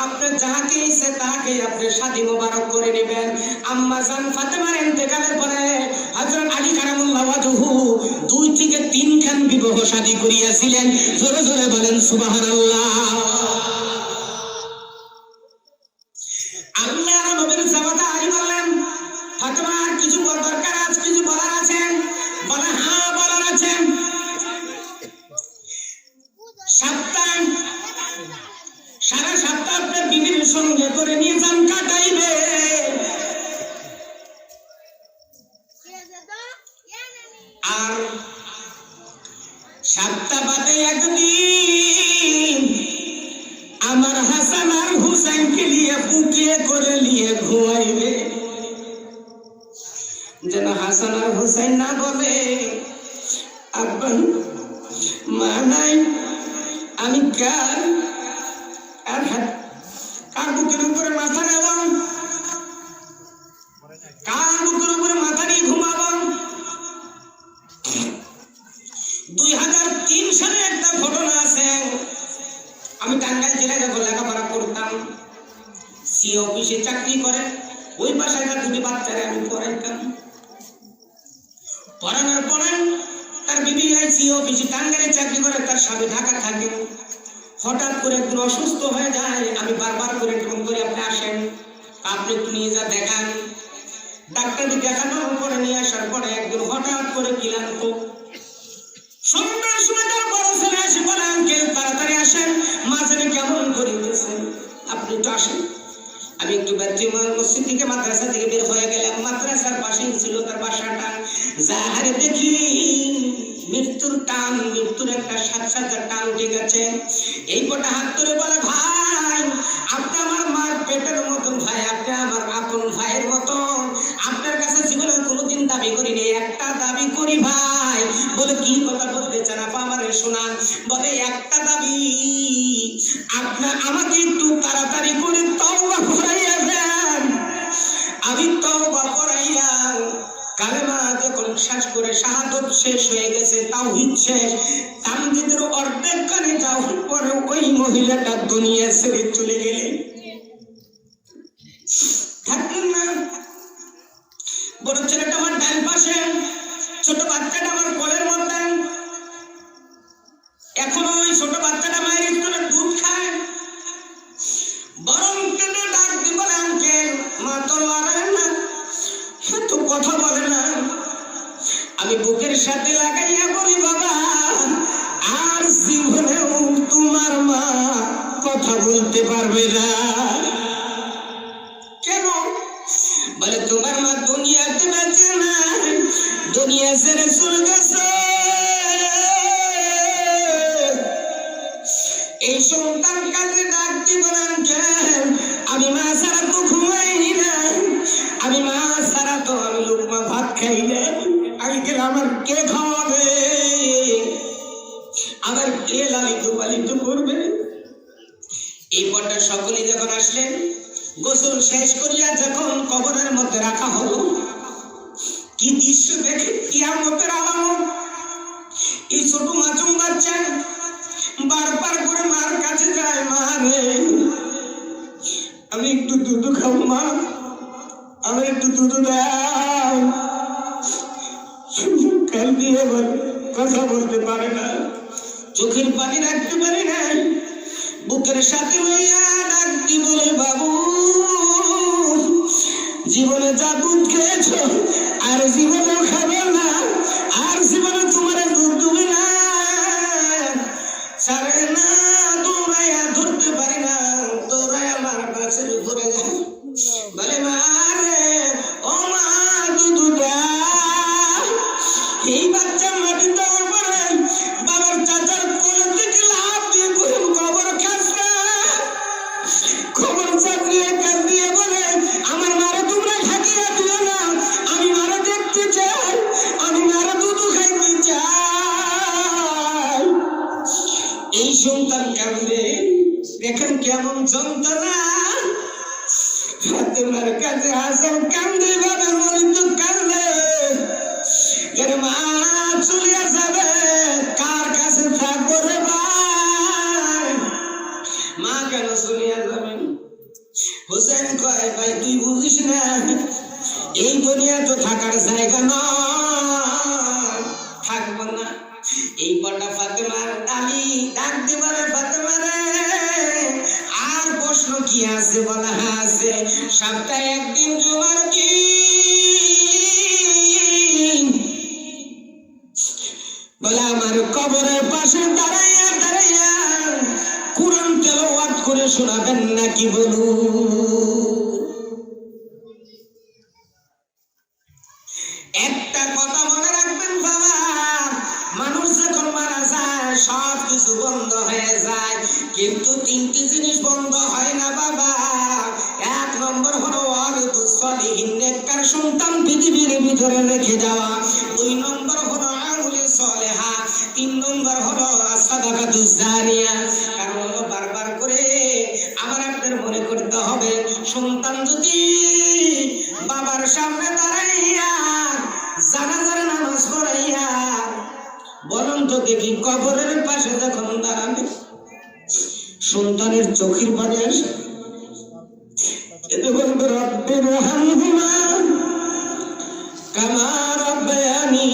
আপনি যাকে ইচ্ছে তাকে আপনি শাদী মোবারক করে নেবেন। আম্মা জান ফাতেমার ইন্তেকালের পরে হযরত আলী কারামুল্লাহ ওয়াজহু 2 থেকে 3 খান বিবাহ শাদী করিয়াছিলেন। জোরে জোরে বলেন সুবহানাল্লাহ। আল্লাহর নবীর জামাতা আলী বললেন, ফাতেমা আর কিছু দরকার আছে, কিছু বলার আছে? বলে হ্যাঁ বলার আছে। সারা সপ্তাহ আপনার বিবির সঙ্গে করে নিজাম কাটাইবে, আর সপ্তাহ বাদে একদিন আমার হাসান আর হুসাইনকে নিয়ে ফুকিয়ে করে নিয়ে ঘুমাইবে, যেন হাসান আর হুসাইন না বলে আব্বা মা নাই, আমি কার বুকের উপরে মাথা নেব, কার বুকের উপরে মাথা নিয়ে ঘুমাব। 2003 সালে একটা ঘটনা আছে, আমি টাঙ্গাইল জেলায় যখন লেখাপড়া করতাম, সি অফিসে চাকরি করে ওই বাসায় 2টি বাচ্চারা আমি পড়াইতাম। পড়ানোর পরে তার বিবি সি অফিসে টাঙ্গাইলে চাকরি করে, তার স্বামী ঢাকা থাকে। হঠাৎ করে একদিন অসুস্থ হয়ে যায়, আমি বারবার করে ফোন করি, আপনি আসেন, আপনি একটু নিয়ে যা দেখান। ডাক্তারকে দেখানোর পরে নিয়ে আসার পরে একদিন হঠাৎ করে ক্লান্ত, সন্ধ্যার সময় তার বড় ছেলে এসে বলে, আঙ্কেল তাড়াতাড়ি আসেন, মাঝারে কেমন করিতেছেন, আপনি একটু আসেন। আমি একটু মসজিদ থেকে মাদ্রাসা থেকে বের হয়ে গেলাম, মাদ্রাসার পাশেই ছিল তার বাসাটা। যাহারে দেখি মৃত্যুর টান, মৃত্যুর একটা সাথে টান উঠে গেছে। এই কটা হাত ধরে বলে, ভাই আপনি আমার মার পেটের মতন ভাই, আপনি আমার আপন ভাইয়ের মতন, আপনার কাছে জীবনে কোনোদিন দাবি করিনি, একটা দাবি করি ভাই। বলে কি কথা বলতে চান আপা, আমার শোনান। বলে একটা দাবি, আপনার আমাকে একটু তাড়াতাড়ি করে তওবা করাইয়া দেন, আমি তওবা করাইয়া কালেমা যখন শ্বাস করে শাহাদত শেষ হয়ে গেছে, তাওহীদ শেষ, তামজিদের অর্ধেক কানে যাওয়ার পরে ওই মহিলাটা দুনিয়া ছেড়ে চলে গেলেন। থাকলেন না। বড় ছেলেটা আমার ডান পাশে, ছোট বাচ্চাটা আমার কোলের মধ্যে। এখনো ওই ছোট বাচ্চাটা মায়ের স্তনে দুধ খায়। বরং টেনে ডাক দিয়ে বলে, আঙ্কেল, মা তো লড়ে না, তো কথা বলে না। আমি বুকের সাথে লাগাইয়া বলি, বাবা, আর জীবনেও তোমার মা কথা বলতে পারবে না। কেন? বলে, তোমার মা দুনিয়াতে বেঁচে না, দুনিয়া ছেড়ে চলে গেছে। এই সন্তান কাছে ডাক দিয়ে বলেন, আমি মা ছাড়া তো ঘুমাই না, আমি মা ছাড়া তো আমি লুকমা ভাত খাই না। আমি গেলে আমার কে খাওয়াবে, আমার কে লালিত পালিত করবে? এই পর্দা সকলে যখন আসলেন, গোসল শেষ করিয়া যখন কবরের মধ্যে রাখা হলো, কি দৃশ্য দেখে কিয়ামতের আলামত। এই ছোট মাসুম বাচ্চা বারবার করে মার কাছে যায়, মা রে, আমি একটু দুধ খাবো, মা, আমি একটু দুধ দাও। কাল দিয়ে কথা বলতে পারে না, চোখের পানি রাখতে পারে না। বুকের সাথে লইয়া ডাক দি বলে, বাবু, জীবনে যা দুধ খেয়েছ আর জীবনে খাবে না, আর জীবনে তোমার দুধ দুবে না। সারে না, দৌড়াইয়া ধরতে পারি না, দৌড়াই আমার গাছের উপরে যায়। বলে, মা রে, ও মা, দুধ দাও। এই বাচ্চা মাটি দেওয়ার পরে বাবার চাচার কোলে থেকে লাফ দিয়ে কবর খাচ্ছে। খবর চাকরিয়ে কাজ দিয়ে বলে, আমার মারা তোমরা খাটিয়ে দিও না, আমি মারা দেখতে চাই, আমি মারা দুধ খাইতে চাই। এই সন্তান কাঁদে, দেখেন কেমন যন্ত্রণা। ফাতেমার কাছে হাসান কান্দে, বাবার মনিত কান্দে। মা চলিয়া যাবে, কার কাছে থাকবো রে ভাই? মা কেন চলিয়া যাবেন? হোসেন কয়, ভাই তুই বুঝিস না, এই দুনিয়া তো থাকার জায়গা নয়, থাকবো না। এই বড় ফাতেমার আলী ডাক দিবারে, ফাতেমা রে, আর প্রশ্ন কি আছে? বলা আছে, সপ্তাহে একদিন জুমার দিন বলে আমার কবরের পাশে দাঁড়াইয়া দাঁড়াইয়া কুরআন তেলাওয়াত করে শোনাবেন নাকি বলুন? একটা কথা মনে রাখবেন বাবা, মানুষ যখন মারা যায় সব কিছু বন্ধ হয়ে যায়, কিন্তু তিনটি জিনিস বন্ধ হয় না বাবা। এক নম্বর হলো ওয়ালিদুস সলিহিন, নেককার সন্তান পৃথিবীর ভিতরে রেখে যাওয়া। দুই নম্বর হলো আমলে সলেহা। তিন নম্বর হলো সাদাকাতুজ জারিয়া। কারণ হলো বারবার করে আমার আপনাদের মনে করতে হবে, সন্তান যদি বাবার সামনে দাঁড়াইয়া জানাজার নামাজ পড়াইয়া, বলুন তো দেখি, কবরের পাশে যখন দাঁড়াবে সন্তানের চোখের পানি আসে, এতে বলবে, রব্বির হামহুমা কামা রাব্বায়ানি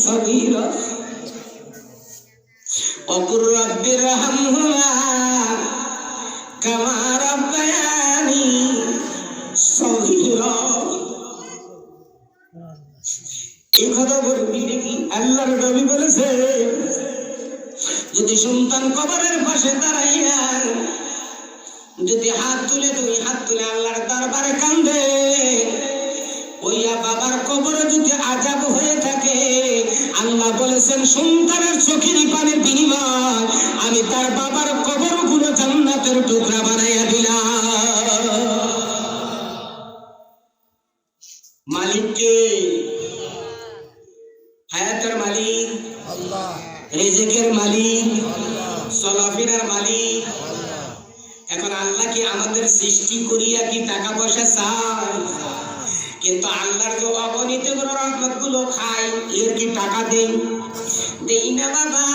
সগীরা, ওয়াকুর রব্বির হামহুমা কামা রাব্বায়ানি সগীরা। এই কথা বলবি নাকি? আল্লাহর নবী বলেছে, যদি সন্তান কবরের পাশে দাঁড়াইয়া যদি হাত তুলে, দুই হাত তুলে আল্লাহর দরবারে কান্দে, ওইয়া বাবার কবরে যদি আযাব হয়ে থাকে, আল্লাহ বলেছেন সন্তানের চোখের পানির বিনিময় আমি তার বাবার কবরগুলো জান্নাতের টুকরা বানাইয়া দিলাম। মালিককে, হায়াতের মালিক আল্লাহ, রিজিকের মালিক আল্লাহ, চলাফেরার মালিক আল্লাহ। এখন আল্লাহ কি আমাদের সৃষ্টি করিয়া কি টাকা পয়সা চায়? কিন্তু আল্লাহর যে অগণিত রহমত গুলো খাই, এর কি টাকা দেই না বাবা।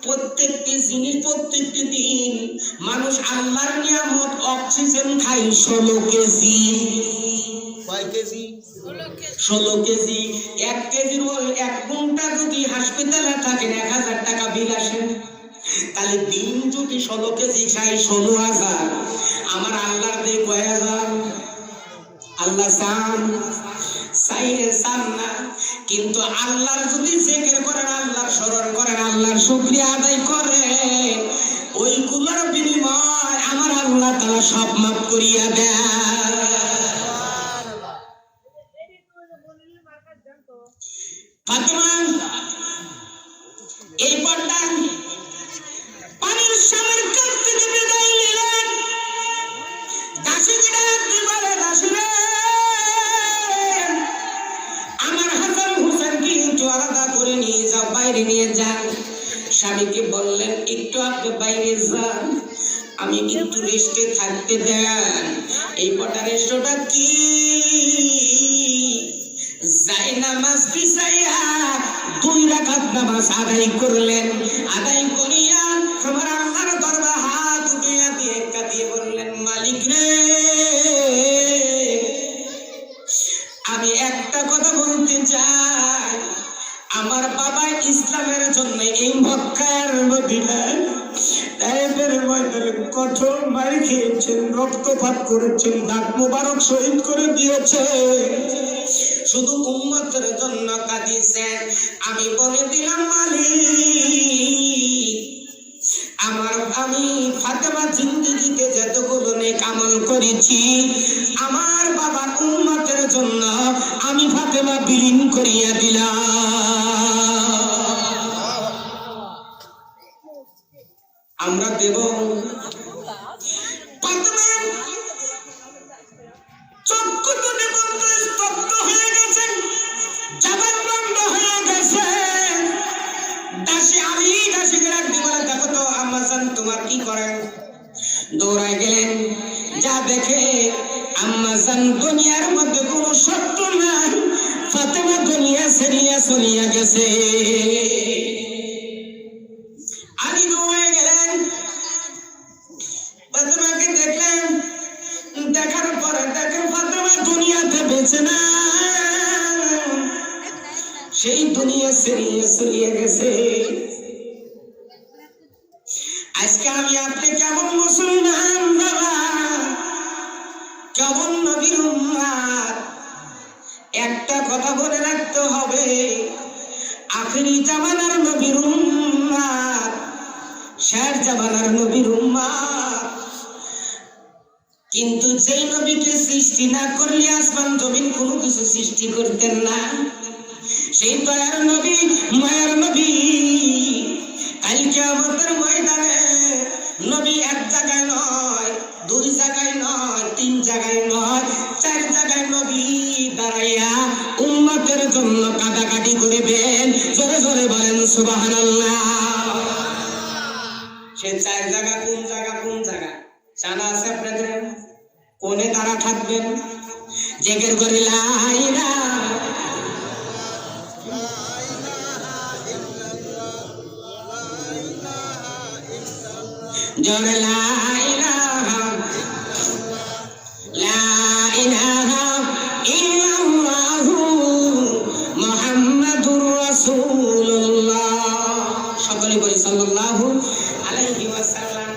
প্রত্যেকটি জিনিস, প্রত্যেকটি দিন মানুষ আল্লাহর নিয়ামত অক্সিজেন খাই 16 কেজি। কয় কেজি? 16 কেজি। 1 কেজির 1 ঘন্টা যদি হাসপাতালে থাকেন 1000 টাকা বিল আসে। তাহলে দিন যদি 16 কেজি খাই 16,000, আমার আল্লাহর দেয় কয় হাজার? আল্লাহ চান না, কিন্তু আল্লাহর যদি জিকির করেন, আল্লাহর স্মরণ করেন, আল্লাহর শুকরিয়া আদায় করেন, ওইগুলোর বিনিময় আমার আল্লাহ তাআলা সব মাফ করিয়া দেয়। ফাতেমা এই পর্দা পানির সামনের কাছ থেকে বিদায় নিলেন। দাসীরা বলে, দাসীরা আমার হাসান হুসেনকে একটু আলাদা করে নিয়ে যাও, বাইরে নিয়ে যান। স্বামীকে বললেন একটু আপনি বাইরে যান, আমি একটু রেস্টে থাকতে দেন। এই পটা রেস্টটা কি? যাই নামাজ পিছাইয়া 2 রাকাত নামাজ আদায় করলেন। আদায় করিয়া আমার আল্লাহর দরবারে হাত উঠিয়ে দিয়ে কাঁদিয়ে বললেন, মালিক রে, আমি একটা কথা বলতে চাই। আমার বাবা ইসলামের জন্য এই মক্কার মদিনায় তায়েফের ময়দানে কঠোর মার খেয়েছেন, রক্তপাত করেছেন, দাঁত মোবারক শহীদ করে দিয়েছে, শুধু উম্মতের জন্য কাঁদিয়েছেন। আমি বলে দিলাম মালিক, আমি ফাতেমা জিন্দেগিতে যতগুলো নেক আমল করেছি, আমার বাবার উম্মতের জন্য আমি ফাতেমা বিলীন করিয়া দিলাম। আমরা দেব। ফাতেমা চক্ষু দুটি বন্ধ, স্তব্ধ হয়ে গেছেন, জবান বন্ধ হয়ে গেছে। দাসী আলী দাসীকে ডাকতে বলে, দেখো তো আম্মাজান তোমার কি করেন? দৌড়ায় গেলেন, যা দেখে আম্মাজান দুনিয়ার মধ্যে কোনো সত্য নাই, ফাতেমা দুনিয়া ছেড়িয়া চলিয়া গেছে। আলী দৌড়ায় গেলেন, ফাতেমাকে দেখলেন। দেখার পরে দেখেন ফাতেমা দুনিয়াতে বেঁচে না, সেই দুনিয়া ছেড়িয়ে চলিয়ে গেছে। আজকে আমি আপনি কেমন মুসলমান বাবা, কেমন নবীর উম্মত, একটা কথা বলে রাখতে হবে, আখেরি জামানার নবীর উম্মত, শেষ জামানার নবীর উম্মত। কিন্তু যেই নবীকে সৃষ্টি না করলে আসমান জমিন কোনো কিছু সৃষ্টি করতেন না, সেই দয়ার নবী, মায়ার নবী, কাল কিয়ামতের ময়দানে নবী 1 জায়গায় নয়, 2 জায়গায় নয়, 3 জায়গায় নয়, 4 জায়গায় নবী দাঁড়াইয়া উম্মতের জন্য কাটাকাটি করিবেন। জোরে জোরে বলেন সুবহানাল্লাহ। সে 4 জায়গা কোন জায়গা? কোন জায়গা জানা আছে আপনাদের? কোনে তারা থাকবেন? জিকির করে লা ইলাহা জোরে লা ইলাহা ইল্লাল্লাহু মুহাম্মাদুর রাসূলুল্লাহ। সকলে বলি সাল্লাল্লাহু আলাইহি ওয়াসাল্লাম।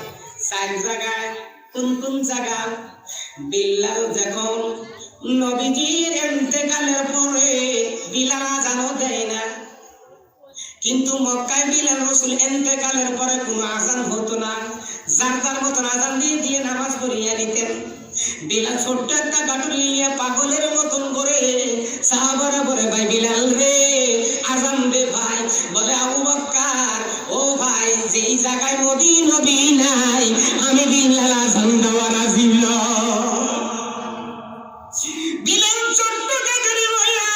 4 জায়গায় কোন কোন জায়গা? বিল্লাল যখন নবীজির ইন্তেকালের পরে বিলাল আযানও দেয় না, কিন্তু মক্কায় বিলাল রাসূল ইন্তেকালের পরে কোনো আযান হতো না, যার যার মতন আযান দিয়ে দিয়ে নামাজ পড়িয়ে নিতেন। বিলাল ছোট্ট একটা গাটুরি নিয়ে পাগলের মতন করে সাহাবারা বলে, ভাই বিলাল রে আযান দে ভাই। বলে আবু বকর, ও ভাই যেই জায়গায় নবী নবী নাই আমি বিলাল আযান দেওয়া রাজি না। বিলাল ছোট্ট গাটুরি লইয়া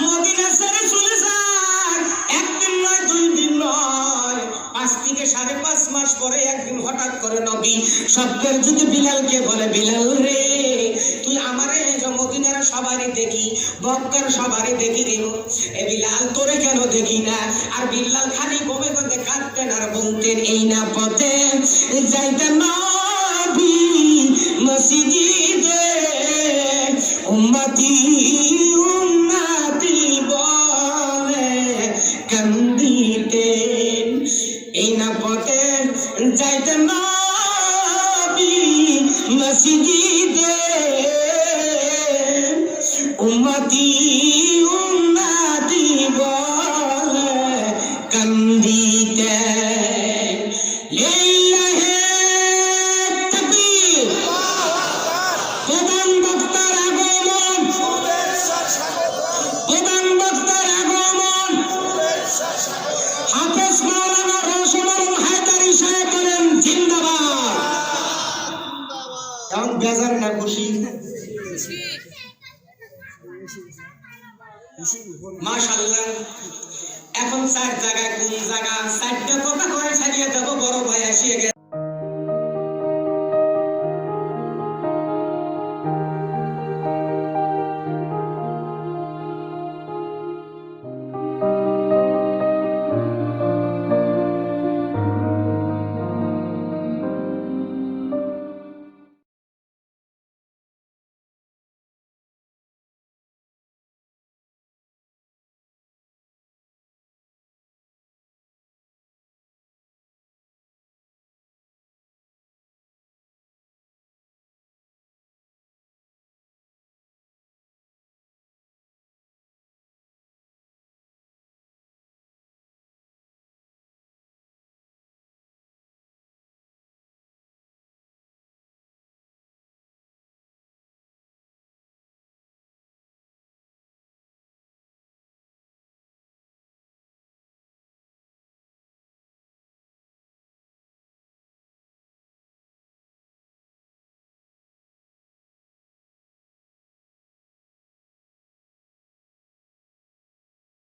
মদিনা ছেড়ে চলে যায়। 1 দিন নয়, 2 দিন নয়, 5 থেকে 5.5 মাস পরে একদিন হঠাৎ করে নবী শব্দের যদি বিলালকে বলে, বিলাল রে তুই আমারে মদিনার সবারই দেখি, বক্কার সবারই দেখি রে। এ বিলাল তোরে কেন দেখি না? আর বিল্লাল খালি বমে বমে কাঁদতেন আর বলতেন, এই না পথে যাইতে নবী মসজিদে উম্মতি উম্মতি বলে কান্দিতেন। এই না পথে যাইতে নবী মসজিদে উম্মতি উম্মতি বলে কান্দিতেন। লিল্লাহে তাকবীর। প্রধান বক্তার আগমন, প্রধান বক্তার আগমন। হাফেজ মাওলানা রশিদ আলম হায়দারি সাহেব বলেন জিন্দাবাদ। এখন বেজার না খুশি? মাশাআল্লাহ। এখন 4 জায়গায় কোন জায়গা 4টা কথা কয়ে ছাড়িয়ে দেবো, বড় ভাই আসিয়ে গেছে।